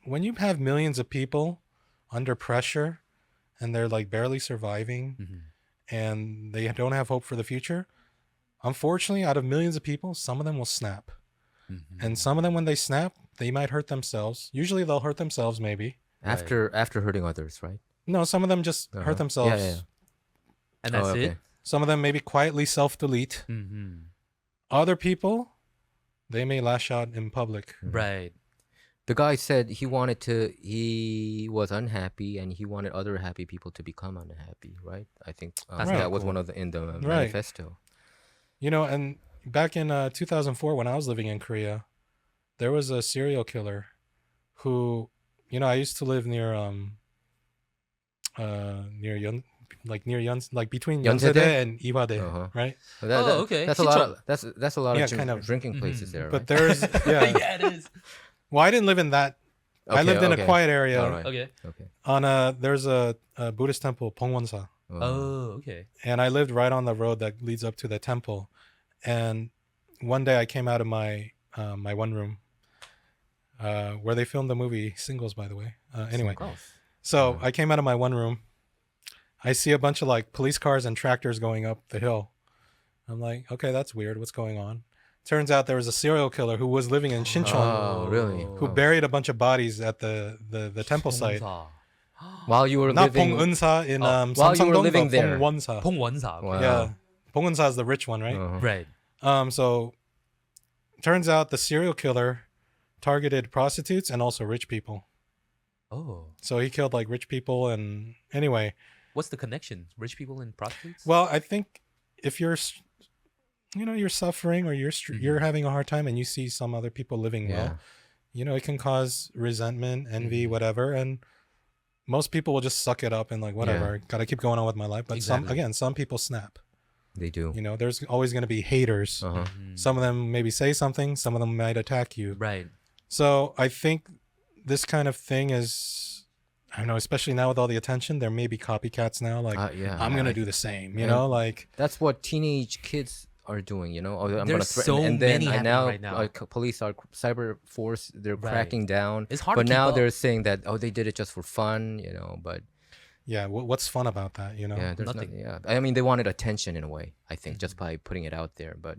when you have millions of people under pressure and they're like barely surviving and they don't have hope for the future. Unfortunately, out of millions of people, some of them will snap. And some of them, when they snap, they might hurt themselves. Usually they'll hurt themselves, maybe. After hurting others, right? No, some of them just hurt themselves. Yeah. And that's okay. it. Some of them maybe quietly self-delete. Other people, they may lash out in public. Right. The guy said he was unhappy and he wanted other happy people to become unhappy, right? I think That's that kinda was cool. one of in the manifesto. And back in 2004, when I was living in Korea, there was a serial killer who, I used to live near between 연세대? Yeonsedae and Iwade, Uh-huh. right? Okay. That's a lot of that's a lot Yeah, of kind of. drinking places there. But Right? there's Yeah, it is. Well, I didn't live in that. I lived in a quiet area. All right. Okay. Okay. There's a Buddhist temple, Pongwonsa, Oh, okay. and I lived right on the road that leads up to the temple. And one day I came out of my my one room, where they filmed the movie Singles, by the way. Anyway, so I came out of my one room. I see a bunch of like police cars and tractors going up the hill. I'm like, okay, that's weird. What's going on? Turns out there was a serial killer who was living in Shincheon, Oh, really? who buried a bunch of bodies at the temple site. While you were Not living Pongwonsa in while you were Samsung-dong, living but there. Pongwonsa. Pongwonsa. Wow. Yeah, Pongwonsa is the rich one, right? Uh-huh. Right. So turns out the serial killer targeted prostitutes and also rich people. Oh. So he killed like rich people, and anyway. What's the connection? Rich people and prostitutes? Well, I think if you're suffering or you're having a hard time and you see some other people living well, it can cause resentment, envy, whatever, and most people will just suck it up and like whatever, gotta keep going on with my life. But some people snap. They do. There's always going to be haters. Uh-huh. Some of them maybe say something, some of them might attack you. Right. So I think this kind of thing is, I don't know, especially now with all the attention, there may be copycats now. Like, I'm going to do the same, like. That's what teenage kids are doing, Oh, I'm There's gonna threaten. so and then many happening now, right now. police are cyber force. They're cracking down. It's hard but to keep now up. they're saying that they did it just for fun, But Yeah, what's fun about that, yeah, there's Nothing. I mean, they wanted attention in a way. I think just by putting it out there, but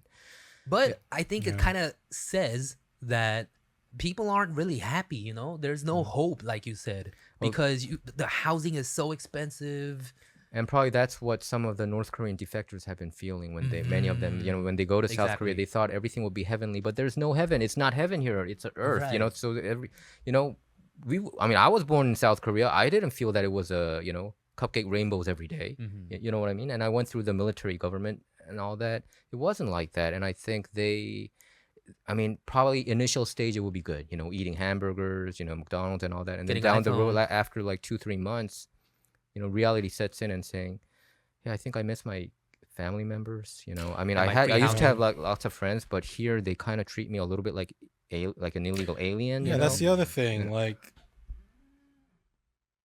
But I think it Yeah. kind of says that people aren't really happy, you know? There's no hope, like you said, because the housing is so expensive. And probably that's what some of the North Korean defectors have been feeling when many of them, when they go to South Korea, Exactly. they thought everything would be heavenly, but there's no heaven. It's not heaven here. It's earth, Right. So I was born in South Korea. I didn't feel that it was cupcake rainbows every day. You know what I mean? And I went through the military government and all that. It wasn't like that. And I think probably initial stage it would be good, eating hamburgers, McDonald's and all that. And then Getting down an the road, iPhone. after like 2-3 months, reality sets in and saying, yeah, I think I miss my family members. I my free used to have housing. like lots of friends, but here they kind of treat me a little bit like an illegal alien. Yeah, that's the other thing. Yeah. Like,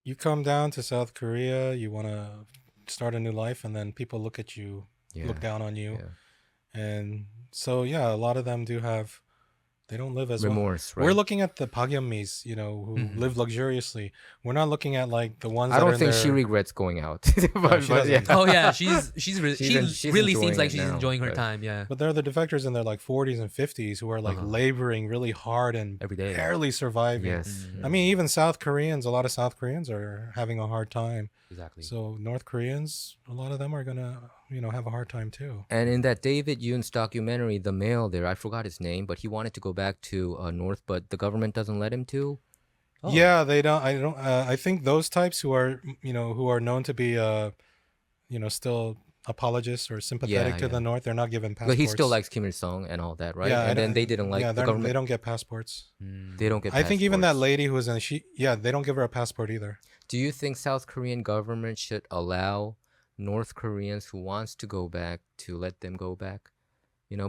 you come down to South Korea, you want to start a new life, and then people look at you, look down on you. Yeah. And so, yeah, a lot of them they don't live as Remorse, well. right? We're looking at the Pagyammis, who live luxuriously. We're not looking at like the ones I that are don't in think their... she regrets going out. she doesn't. Oh yeah, she She's really enjoying seems like it she's now, enjoying her but- time. Yeah, But they're the defectors in their like 40s and 50s who are like laboring really hard and every day. barely surviving. Yes. I mean, even South Koreans, a lot of South Koreans are having a hard time. Exactly. So North Koreans, a lot of them are gonna, have a hard time too. And in that David Yoon's documentary, the male there, I forgot his name, but he wanted to go back to North, but the government doesn't let him to. Oh. Yeah, they don't. I don't. I think those types who are, who are known to be, still apologists or sympathetic to Yeah. the North, they're not given passports. But he still likes Kim Il Sung and all that, right? Yeah, and then they didn't like Yeah, the they government. don't get passports. They don't get. I think even that passports. lady who was in they don't give her a passport either. Do you think South Korean government should allow North Koreans who wants to go back to let them go back?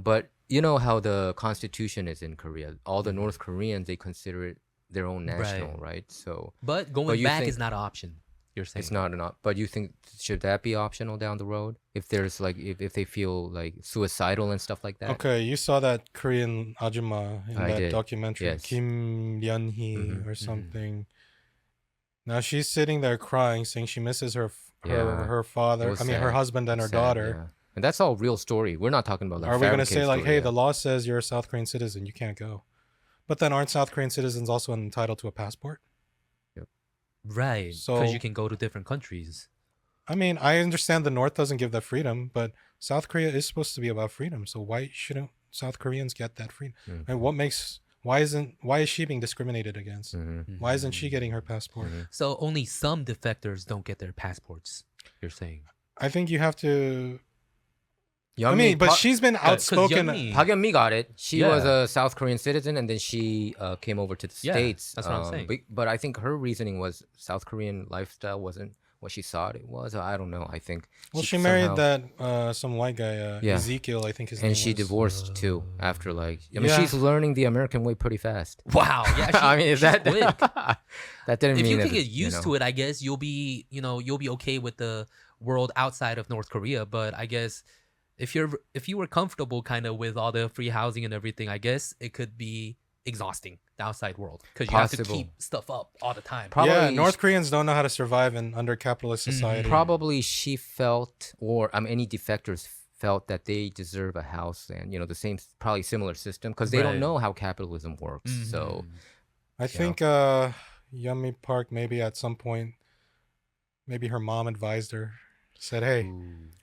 But you know how the constitution is in Korea. All the North Koreans, they consider it their own national, right? So But going you back think- is not an option. You're saying it's not enough. But you think should that be optional down the road? If there's like if they feel like suicidal and stuff like that? Okay, you saw that Korean ajumma in I that did. documentary, Yes. Kim Yeon-hee Mhm, or something. Now she's sitting there crying, saying she misses her Yeah. her father. It was I mean, her sad. husband and her Sad, daughter. yeah. And that's all real story. We're not talking about like Are we going to say fabricated like, story, hey, yeah. the law says you're a South Korean citizen, you can't go? But then aren't South Korean citizens also entitled to a passport? right? Because So- you can go to different countries. I mean, I understand the North doesn't give that freedom, but South Korea is supposed to be about freedom. So why shouldn't South Koreans get that freedom? Mhm. And why is she being discriminated against? Mhm. Why isn't she getting her passport? So only some defectors don't get their passports. You're saying? I think you have to. I Yeonmi mean, but Park- she's been 'cause outspoken. Yeonmi- Park Yeon-mi got it. She Yeah. was a South Korean citizen, and then she came over to the Yeah, States. that's what I'm saying. But I think her reasoning was South Korean lifestyle wasn't what she thought it was. I don't know. I think. Well, she married somehow- that some white guy, Yeah. Ezekiel, I think his name and she was. divorced too after like. I mean, Yeah. she's learning the American way pretty fast. Wow. Yeah. I mean, is she's that quick. that didn't If mean you that can get used know. to it, I guess you'll be okay with the world outside of North Korea. But I guess if you were comfortable kind of with all the free housing and everything, I guess it could be exhausting, the outside world, because you have to Possible. keep stuff up all the time. Probably Yeah, North Koreans don't know how to survive under capitalist society. Probably she felt, or any defectors felt that they deserve a house and the same, probably similar system because they Right. don't know how capitalism works. So I think Yeonmi Park maybe at some point, maybe her mom advised her, said, "Hey,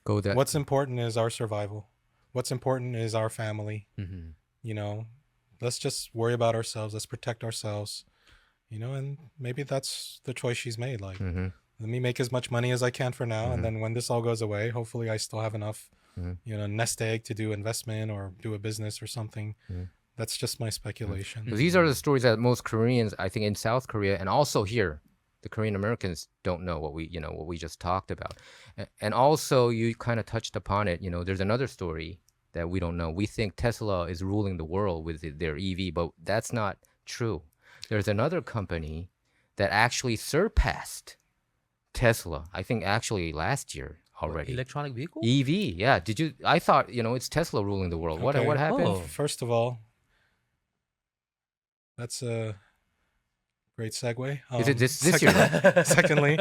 go that. what's important is our survival. What's important is our family. Mhm. Let's just worry about ourselves. Let's protect ourselves. And maybe that's the choice she's made. Like, Mhm. let me make as much money as I can for now, and then when this all goes away, hopefully I still have enough, nest egg to do investment or do a business or something." That's just my speculation. So these are the stories that most Koreans, I think, in South Korea and also here, the Korean Americans don't know what we just talked about. And also, you kind of touched upon it. There's another story that we don't know. We think Tesla is ruling the world with their EV, but that's not true. There's another company that actually surpassed Tesla. I think actually last year already. Electronic vehicle? EV, yeah. Did you? I thought it's Tesla ruling the world. Okay. What happened? Oh. First of all, that's a great segue. Is it this year? Secondly,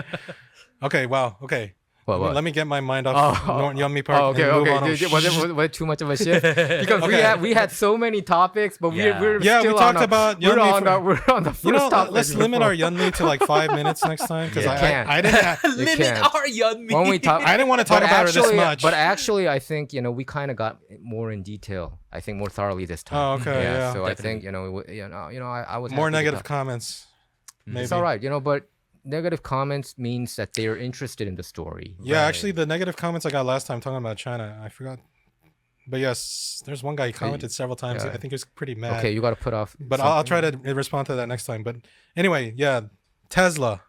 okay, wow, okay. What? Let me get my mind off Yeonmi Park. Oh, okay, and move okay. on. Was it too much of a shift? Because we had so many topics, but Yeah. we're Yeah, still we talked about we're Yeonmi we're on the first topic. let's limit our Yeonmi to like 5 minutes next time because Yeah. I didn't. Limit can't. our Yeonmi. When we talk, I didn't want to talk about her this much. But actually, I think we kind of got more in detail. I think more thoroughly this time. Oh, okay, yeah. So I Definitely. think I was More happy to negative talk. comments. Maybe. It's all right, but negative comments means that they are interested in the story. Yeah, Right. actually, the negative comments I got last time talking about China, I forgot. But yes, there's one guy who commented several times. Yeah. I think he was pretty mad. Okay, you got to put off. But I'll try to respond to that next time. But anyway, yeah, Tesla.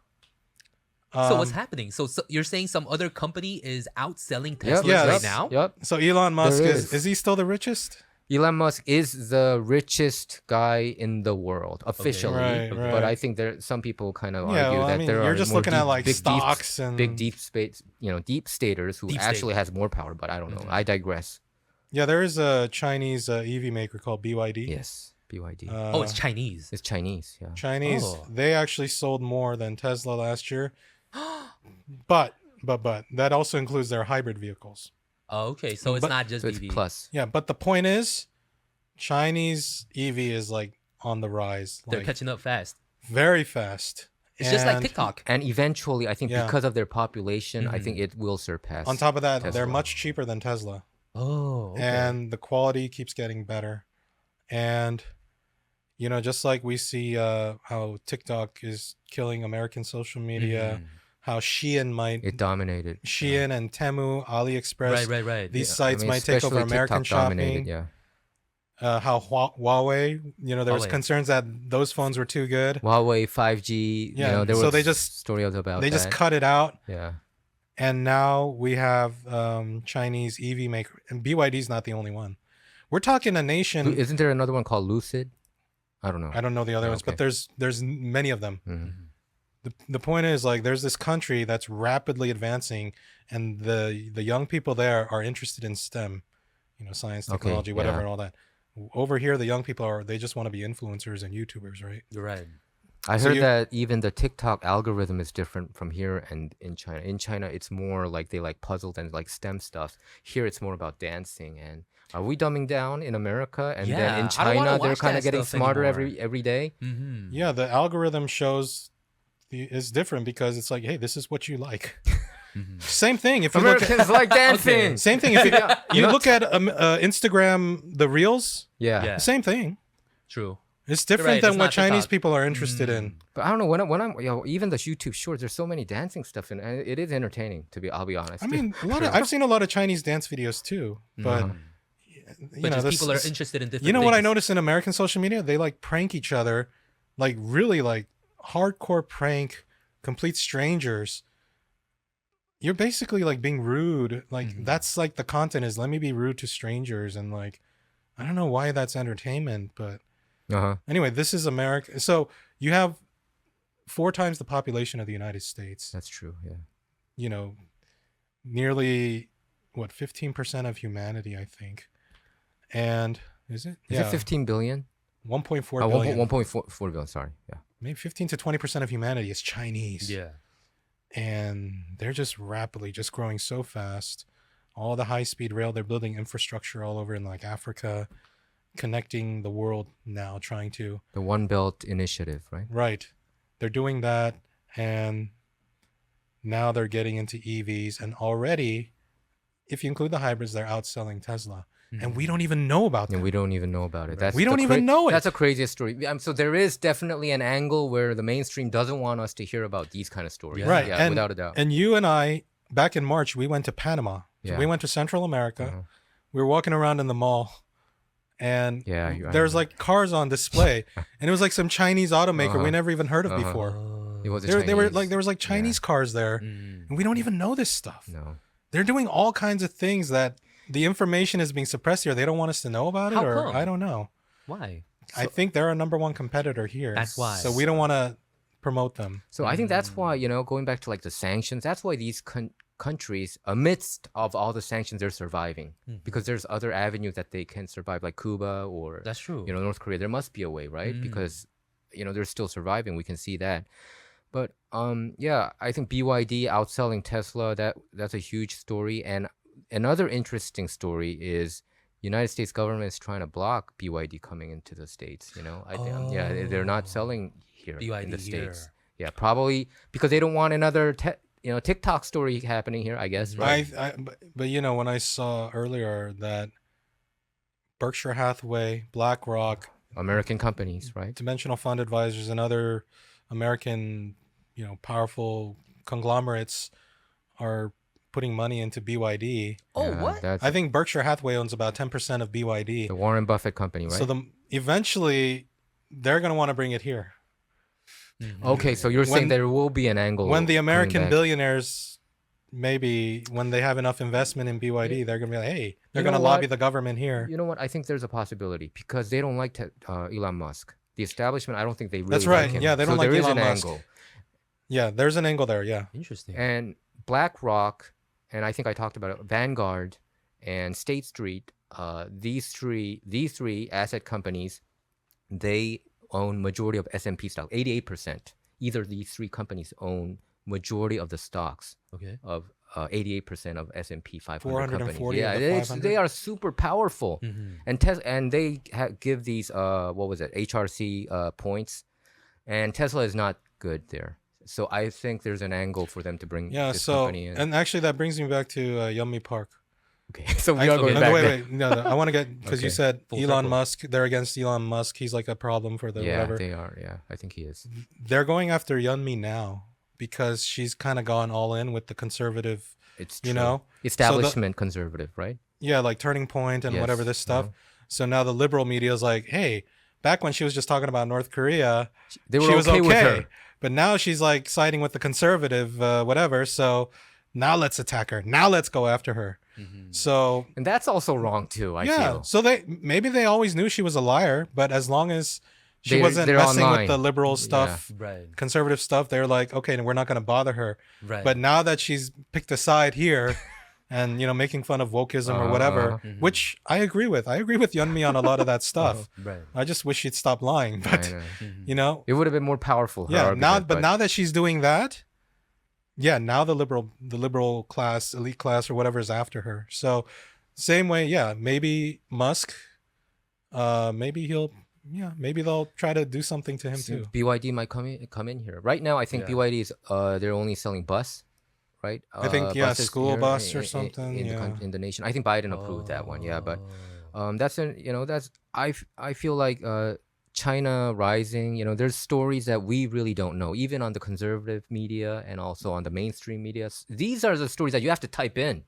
So what's happening? So you're saying some other company is outselling Tesla Yeah, right that's- now? Yep. So Elon Musk There is he still the richest? Elon Musk is the richest guy in the world officially, Right, but right. I think some people kind of Yeah, argue well, I that mean, there you're are just more looking at, like, big stocks and- big deep space, deep staters who Deep actually state. has more power. But I don't know. I digress. Yeah, there is a Chinese EV maker called BYD. Yes, BYD. Oh, it's Chinese. It's Chinese. Yeah. Chinese. Oh. They actually sold more than Tesla last year. But that also includes their hybrid vehicles. Oh, okay. So it's But- not just So it's EV. plus. Yeah, but the point is, Chinese EV is like on the rise. They're Like, catching up fast. very fast. It's just like And TikTok. And eventually, I think Yeah. because of their population, I think it will surpass. On top of that, Tesla. they're much cheaper than Tesla. Oh, okay. And the quality keeps getting better. And just like we see how TikTok is killing American social media, how Shein it dominated. Shein and Temu, AliExpress, Right. these Yeah, sites might take over especially American TikTok dominated, shopping. Yeah. How Huawei, there was Huawei. concerns that those phones were too good. Huawei 5G. Yeah, there so was they just- stories about They that. just cut it out. Yeah. And now we have Chinese EV maker, and BYD's not the only one. We're talking a nation. Isn't there another one called Lucid? I don't know. I don't know the other ones, Okay. but there's many of them. Mhm. The point is, like, there's this country that's rapidly advancing, and the young people there are interested in STEM, science, Okay, technology, whatever, yeah. and all that. Over here, the young people they just want to be influencers and YouTubers, right? You're right. I So heard you- that even the TikTok algorithm is different from here and in China. In China, it's more like they like puzzles and like STEM stuff. Here, it's more about dancing. And are we dumbing down in America? And then Yeah, in I don't China, wanna they're watch kind that of getting stuff smarter anymore. every day. Mm-hmm. Yeah, the algorithm shows is different because it's like, hey, this is what you like. Same thing. If you look at, Americans like dancing. Okay. same thing. If you look at Instagram, the reels, Yeah. Yeah. same thing. True. It's different right, than it's what not Chinese TikTok. people are interested in. But I don't know when I'm even the YouTube shorts. There's so many dancing stuff and it is entertaining. I'll be honest. I mean, I've seen a lot of Chinese dance videos too, but But just people are interested in different You know what I things. noticed in American social media? They like prank each other, like really like hardcore prank, complete strangers. You're basically like being rude. Like that's like the content is let me be rude to strangers and like I don't know why that's entertainment, but anyway, this is America. So you have 4 times the population of the United States. That's true. Yeah. Nearly 15% of humanity, I think. And is it? Is it 15 billion? 1.4 billion. 1.4 billion. Sorry. Yeah. Maybe 15 to 20% of humanity is Chinese. Yeah. And they're just rapidly just growing so fast. All the high-speed rail, they're building infrastructure all over in like Africa, connecting the world now, trying to. The One Belt Initiative, right? Right. They're doing that. And now they're getting into EVs. And already, if you include the hybrids, they're outselling Tesla. And we don't even know about And them. we don't even know about it. That's We the don't even know it. That's the craziest story. So there is definitely an angle where the mainstream doesn't want us to hear about these kind of stories. Yeah. Right. Yeah, and, without a doubt. And you and I, back in March, we went to Panama. So Yeah. we went to Central America. Uh-huh. We were walking around in the mall. And Yeah, I there's remember. like cars on display. And it was like some Chinese automaker we never even heard of before. It was There was like Chinese cars there. And we don't even know this stuff. No. They're doing all kinds of things that the information is being suppressed here. They don't want us to know about it, How or come? I don't know. Why? I think they're our number one competitor here. That's why. So we don't want to promote them. So I think that's why, going back to like the sanctions, that's why these countries, amidst of all the sanctions, they're surviving. Because there's other avenues that they can survive, like Cuba or That's true. North Korea. There must be a way, right? Because they're still surviving. We can see that. But yeah, I think BYD outselling Tesla, that's a huge story. And another interesting story is United States government is trying to block BYD coming into the States. I think yeah, they're not selling here BYD in the here. States. Yeah, probably because they don't want another TikTok story happening here, I guess. Right? But when I saw earlier that Berkshire Hathaway, BlackRock, American companies, right? Dimensional Fund Advisors, and other American, powerful conglomerates are putting money into BYD. Oh, Yeah, what? That's I think Berkshire Hathaway owns about 10% of BYD. the Warren Buffett company, right? So eventually they're going to want to bring it here. Okay, so you're saying there will be an angle When the coming American back. billionaires, maybe when they have enough investment in BYD, they're going to be like, hey, they're You know going to lobby what? the government here. You know what? I think there's a possibility because they don't like Elon Musk. The establishment, I don't think they really That's right. like him. Yeah, they don't so like there is Elon an Musk. angle. Yeah, there's an angle there. Yeah. Interesting. And BlackRock, and I think I talked about it, Vanguard and State Street, these three asset companies, they own majority of S&P stock, 88%. Either these three companies own majority of the stocks Okay. of 88% of S&P 500 companies. 440 Yeah, of the it's- 500. they are super powerful. And they give these what was it, HRC points, and Tesla is not good there. So I think there's an angle for them to bring Yeah. this So, company in. and actually that brings me back to Yeonmi Park. Okay, so we are going No, back there. wait. No, I want to get, because you Okay. said Full Elon circle. Musk, they're against Elon Musk. He's like a problem for the Yeah, whatever. they are. Yeah, I think he is. They're going after Yeonmi now because she's kind of gone all in with the conservative, It's true. you know? Establishment conservative, right? Yeah, like Turning Point and Yes, whatever this stuff. uh-huh. So now the liberal media is like, hey, back when she was just talking about North Korea, They were she was okay with her. But now she's like siding with the conservative, whatever. So now let's attack her. Now let's go after her. So And that's also wrong too, I yeah, feel. so maybe they always knew she was a liar, but as long as she They're- wasn't they're messing online. with the liberal stuff, Right. conservative stuff, they're like, okay, we're not going to bother her. Right. But now that she's picked a side here, and making fun of wokeism or whatever, which I agree with. I agree with Yeonmi on a lot of that stuff. Right. I just wish she'd stop lying, but I know. It would have been more powerful. her yeah. argument, Now that she's doing that, yeah, now the liberal class, elite class, or whatever is after her. So same way, yeah, maybe Musk, maybe they'll try to do something to him too. BYD might come in here. Right now, I think Yeah. BYD is they're only selling bus, right? I think, buses school here bus or something, in the nation. I think Biden approved that one. Yeah, but that's I feel like China rising. There's stories that we really don't know, even on the conservative media and also on the mainstream media. These are the stories that you have to type in.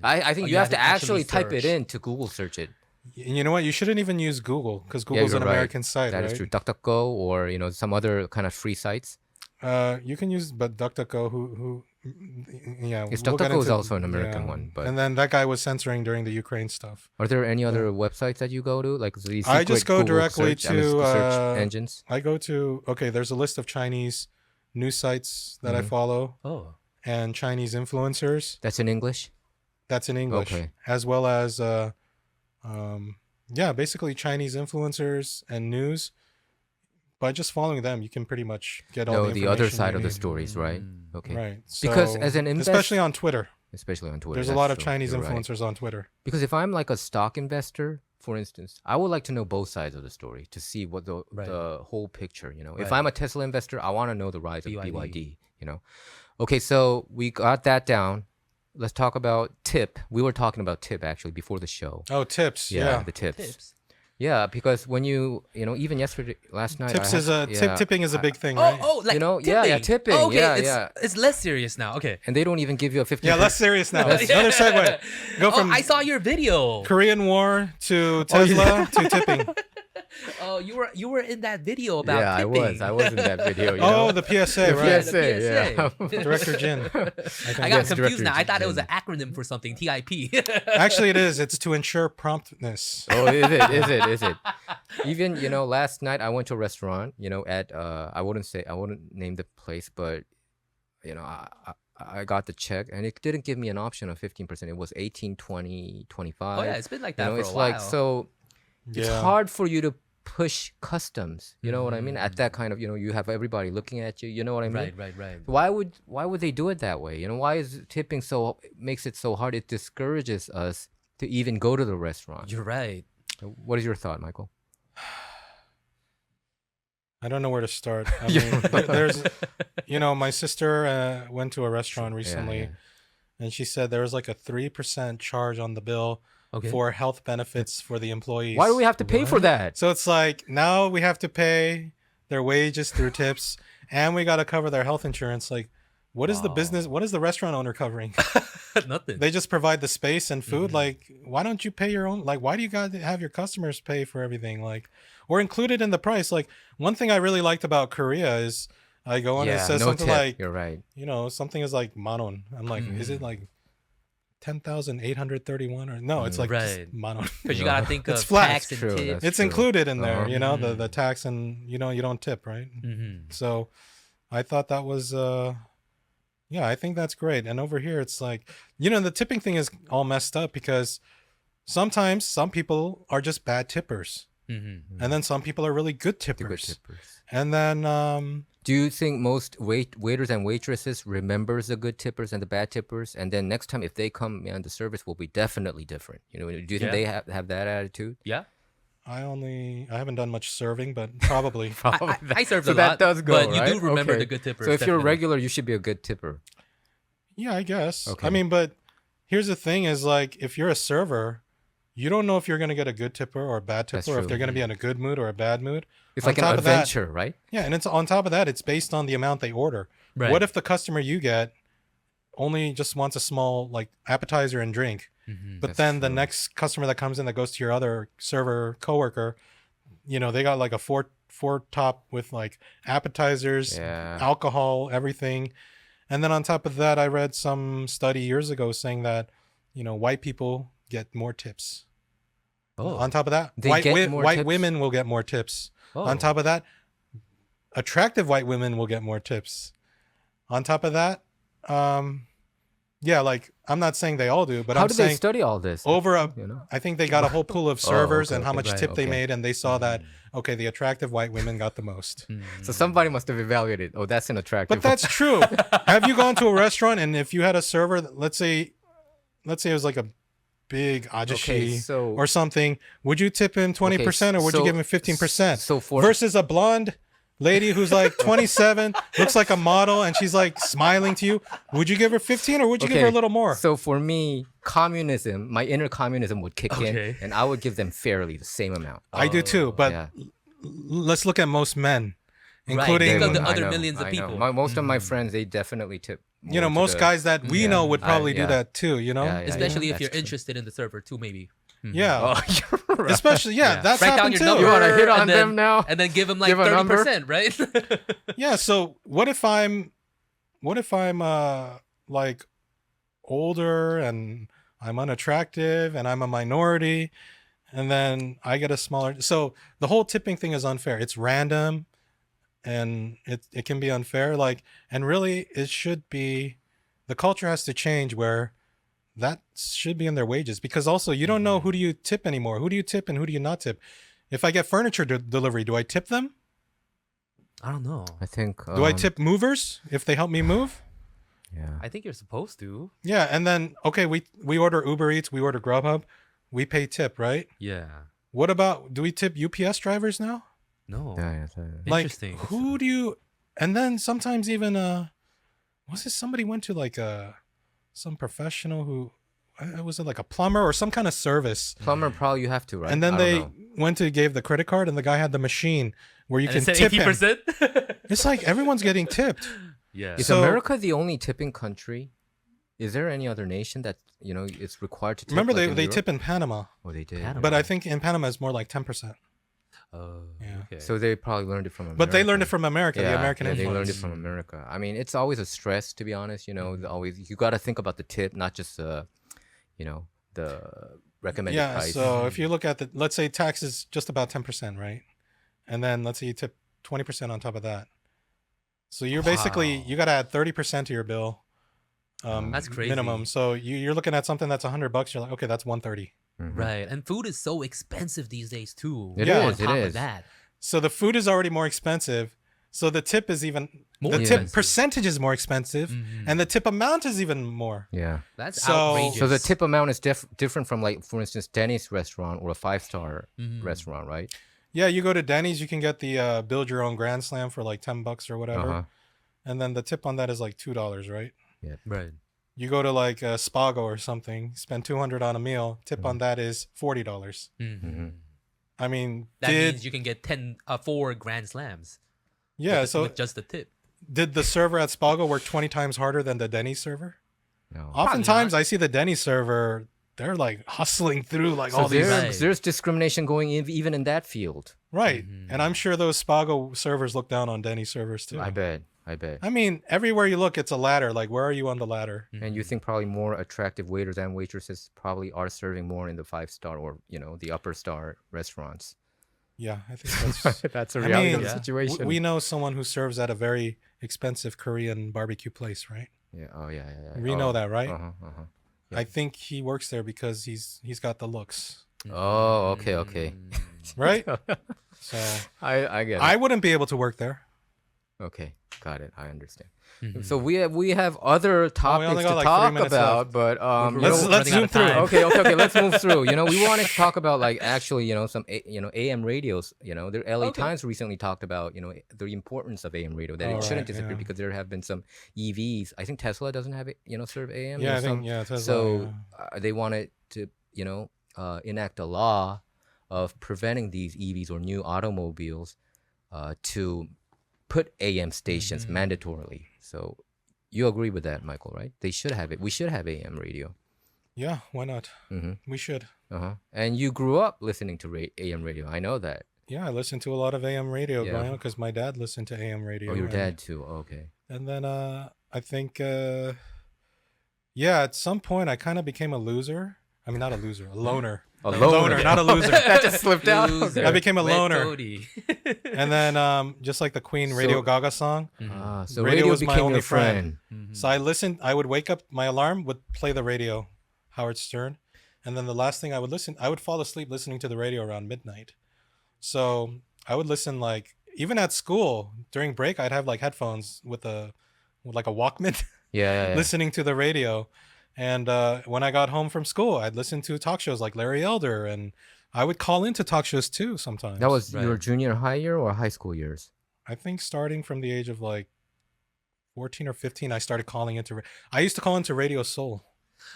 I think you have to actually type it search. in to Google search it. And you know what? You shouldn't even use Google because Yeah, Google's you're an right. American site, That right? is true. DuckDuckGo or some other kind of free sites. You can use, but DuckDuckGo, who yeah, Yes, we'll get DuckDuckGo is into- also an American one, but and then that guy was censoring during the Ukraine stuff. are there any other websites that you go to, like these I just secret go Google directly search, search engines? I go to there's a list of Chinese news sites that I follow Oh. and Chinese influencers. That's in English. That's in English, Okay. as well as basically Chinese influencers and news. By just following them, you can pretty much get all No, the the other information side you of the need. stories, right? Okay. Right. Because So, as an especially on Twitter, especially on Twitter, there's a that's lot of true. Chinese You're right. influencers on Twitter. Because if I'm like a stock investor, for instance, I would like to know both sides of the story to see what the whole picture. If Right. I'm a Tesla investor, I want to know the rise of BYD. BYD. Okay, so we got that down. Let's talk about tip. We were talking about tip actually before the show. Oh, tips. Yeah, Yeah. the tips. Tips. Yeah, because when even last night. Tips I is had- a yeah, tipping is a big thing, right? Like yeah, tipping. Oh, okay, Yeah, it's less serious now. Okay. And they don't even give you a 50. Yeah, less serious now. Another segue. Go from I saw your video. Korean War to Tesla to tipping. Oh, you were in that video about Yeah, tipping. I was in that video. Oh, the PSA, The right? PSA, yeah. Director Jin. I got Yes, confused Director now. I thought it was Jin. an acronym for something. TIP. Actually, it is. It's to ensure promptness. Oh, is it? Even last night I went to a restaurant. At I wouldn't name the place, but I got the check and it didn't give me an option of 15%. It was 18, 20, 25. Oh yeah, it's been like that for it's a while. like so. It's Yeah. hard for you to push customs. You know what I mean? At that kind of, you have everybody looking at you. You know what I mean? Right. Why would they do it that way? Why is tipping makes it so hard? It discourages us to even go to the restaurant. You're right. What is your thought, Michael? I don't know where to start. I mean, there's, my sister went to a restaurant recently, and she said there was like a 3% charge on the bill for health benefits for the employees. Why do we have to pay for that? So it's like now we have to pay their wages through tips, and we got to cover their health insurance. Like, what is the business? What is the restaurant owner covering? Nothing. They just provide the space and food. Like, why don't you pay your own? Like, why do you got to have your customers pay for everything? Like, or included in the price. Like, one thing I really liked about Korea is I go on and it says no something tip. like, You're right. something is like manon. I'm like, is it like 10,831 or no? It's like just manon. Because you gotta think It's of flat. tax That's and true, tips. that's It's true. included in there, the tax, and you don't tip, right? So I thought that was I think that's great. And over here it's like, the tipping thing is all messed up because sometimes some people are just bad tippers. And then some people are really good tippers. And then do you think most waiters and waitresses remembers the good tippers and the bad tippers, and then next time if they come, the service will be definitely different? Do you think they have that attitude? Yeah. I haven't done much serving, but probably. I served So a that lot, does go, but right? you do remember Okay. the good tippers. So if you're a definitely. regular, you should be a good tipper. Yeah, I guess. Okay. I mean, but here's the thing is like, if you're a server, you don't know if you're going to get a good tipper or a bad tipper, That's or if true. they're going to be in a good mood or a bad mood. It's On like an top of that- adventure, right? Yeah, and it's on top of that, it's based on the amount they order. Right. What if the customer you get only just wants a small like appetizer and drink, but That's then the true. next customer that comes in that goes to your other server coworker, they got like a four top with like appetizers, Yeah. alcohol, everything. And then on top of that, I read some study years ago saying that, white people get more tips. Oh. On top of that, They white get more white tips? women will get more tips. Oh. On top of that, attractive white women will get more tips. On top of that, like I'm not saying they all do, but How I'm did they saying study all this? I think they got a whole pool of servers okay, and how okay, much right, tip they okay. made, and they saw that the attractive white women got the most. So somebody must have evaluated. Oh, that's an attractive. But that's true. Have you gone to a restaurant and if you had a server, let's say it was like a big ajashi so- or something, would you tip him 20% or would you so- give him 15%? so for- versus a blonde lady who's like 27, looks like a model, and she's like smiling to you, would you give her 15 or would you give her a little more? So for me, communism, my inner communism would kick Okay. in, and I would give them fairly the same amount. I do too, but Yeah. let's look at most men, Right. including Think of the I other know, millions of I know. people. Most of my friends, they definitely tip. more to most the- guys that we know would probably do that too, Yeah, Especially if that's you're true. interested in the server too, maybe. Yeah. Oh, you're right. Especially, that's Write down happened your too. number. You wanna hit on and then- them now? And then give them like Give a number? 30%, right? Yeah, so what if I'm like older and I'm unattractive and I'm a minority and then I get a smaller, so the whole tipping thing is unfair. It's random and it can be unfair, like, and really it should be, the culture has to change where that should be in their wages, because also you don't know who do you tip anymore. Who do you tip and who do you not tip? If I get furniture delivery, do I tip them? I don't know. I think. Do I tip movers if they help me move? Yeah. I think you're supposed to. Yeah, and then we order Uber Eats, we order Grubhub, we pay tip, right? Yeah. What about, do we tip UPS drivers now? No. Yeah. Like, Interesting. who do you? And then sometimes even was it somebody went to like some professional who was it like a plumber or some kind of service, Plumber, probably you have to, right? and then I don't they know. went to give the credit card, and the guy had the machine where you And can it said tip him. 80%? It's like everyone's getting tipped. Yeah. Is So- America the only tipping country? Is there any other nation that it's required to tip? Remember like in they Europe? tip in Panama, Oh, they did. Panama. but I think in Panama it's more like 10%. Oh, Yeah. okay. So they probably learned it from America. But they learned it from America, the American they influence. learned it from America. I mean, it's always a stress, to be honest. Always you got to think about the tip, not just the recommended Yeah, price. so if you look at let's say tax is just about 10%, right? And then let's say you tip 20% on top of that. So you're basically, Wow. you got to add 30% to your bill. That's crazy. Minimum. So you're looking at something that's $100. You're like, okay, that's 130. Right. And food is so expensive these days too. It Yeah. is. On top It of is. that. So the food is already more expensive. So the tip is even More the tip expensive. percentage is more expensive, and the tip amount is even more. Yeah. That's So- outrageous. So the tip amount is different from, like, for instance, Denny's restaurant or a 5-star restaurant, right? Yeah, you go to Denny's, you can get the build your own Grand Slam for like $10 or whatever, Uh-huh. and then the tip on that is like $2, right? Right. You go to like Spago or something, spend $200 on a meal, tip on that is $40. I mean, That means you can get 4 Grand Slams. yeah. with, So with just the tip. did the server at Spago work 20 times harder than the Denny's server? No. Oftentimes, I see the Denny's server, they're like hustling through like all So these. there's discrimination going even in that field. Right. And I'm sure those Spago servers look down on Denny's servers too. I bet. I mean, everywhere you look, it's a ladder. Like, where are you on the ladder? And you think probably more attractive waiters and waitresses probably are serving more in the 5-star or, the upper star restaurants. Yeah, I think that's. That's a I reality mean, of the situation. we know someone who serves at a very expensive Korean barbecue place, right? Yeah. Oh, yeah. We know that, right? Uh-huh. I think he works there because he's got the looks, Oh, okay. right? So I get it. I wouldn't be able to work there. Okay, got it. I understand. So we have other topics only to got like 3 talk minutes about, left. but Let's running out zoom of through. time. Okay. Let's move through. We wanted to talk about, like, actually, some AM radios. The LA Times recently talked about the importance of AM radio, that it shouldn't disappear because there have been some EVs. I think Tesla doesn't have it, serve AM. Yeah, I think Tesla, They wanted to enact a law of preventing these EVs or new automobiles to put AM stations mandatorily. So you agree with that, Michael, right? They should have it. We should have AM radio. Yeah, why not? We should. And you grew up listening to AM radio. I know that. Yeah, I listened to a lot of AM radio growing up because my dad listened to AM radio. Oh, your dad too. Okay. And then I think, at some point I kind of became a loser. I mean, not a loser, a loner. A loner. Not a loser. That just slipped out. Loser. I became a Wet loner. Cody. And then just like the Queen Radio Gaga song, So Radio radio was my became only your friend. so I listened. I would wake up, my alarm would play the radio, Howard Stern, and then the last thing I would fall asleep listening to the radio around midnight. So I would listen, like, even at school during break, I'd have like headphones with like a Walkman, Yeah. listening to the radio. And when I got home from school, I'd listen to talk shows like Larry Elder, and I would call into talk shows too sometimes. That was your Right. junior high year or high school years? I think starting from the age of like 14 or 15, I started calling into. I used to call into Radio Soul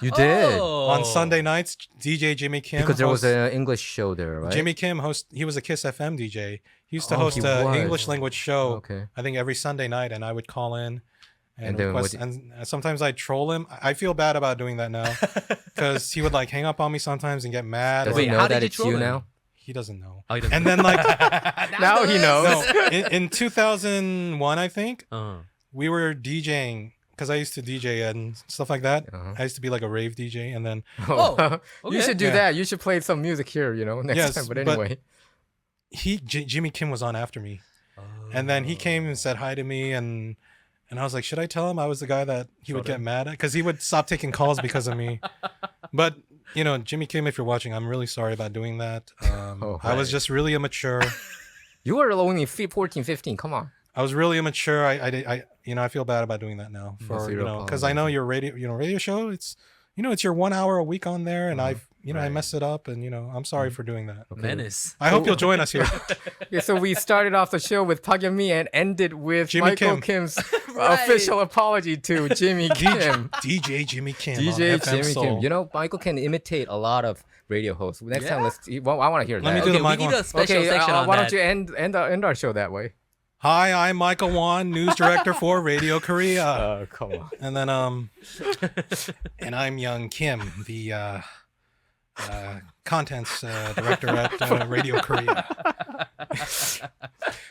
You did. Oh. on Sunday nights. DJ Jimmy Kim, Because there was hosts- an English show there, right? Jimmy Kim He was a Kiss FM DJ. He used to Oh, host he an was. English language show. Okay. I think every Sunday night, and I would call in and And then request. And sometimes I'd troll him. I feel bad about doing that now because he would like hang up on me sometimes and get mad. Does or- he Wait, know how did that you it's troll you him? now? He doesn't know. Oh, he doesn't And know. then like Now he knows. no, in 2001, I think Uh-huh. we were DJing because I used to DJ and stuff like that. I used to be like a rave DJ, and then Oh, You okay. should do Yeah. that. You should play some music here, next Yes, time. But but- anyway. Jimmy Kim was on after me, and then he came and said hi to me, and I was like, should I tell him I was the guy that he would get mad at because he would stop taking calls because of me. But Jimmy Kim, if you're watching, I'm really sorry about doing that. I was just really immature. You were only 14, 15. Come on. I was really immature. I feel bad about doing that now So for you're because I know your radio show. It's it's your 1 hour a week on there, and I messed it up, and I'm sorry for doing that. Menace. I hope you'll join us here. Yeah, so we started off the show with Park Yeonmi and ended with Jimmy Michael Kim. Kim's official apology to Jimmy Kim. DJ Jimmy Kim. DJ on FM Jimmy Soul. Kim. Michael can imitate a lot of radio hosts. Next time, I want to hear Let that. me do Okay, the we Michael need a one. special section on why that. don't you end our show that way? Hi, I'm Michael Wan, news director for Radio Korea. Oh, come on. And then and I'm Young Kim, the contents director at Radio Korea.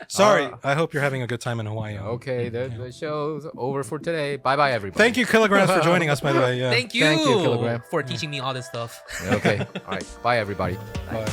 Sorry, I hope you're having a good time in Hawaii. Okay, the show's over for today. Bye-bye, everybody. Thank you, Kilograms, for joining us, by the way. Yeah. Thank you, Thank you, Kilogram. for teaching me all this stuff. Okay, all right. Bye, everybody. Bye.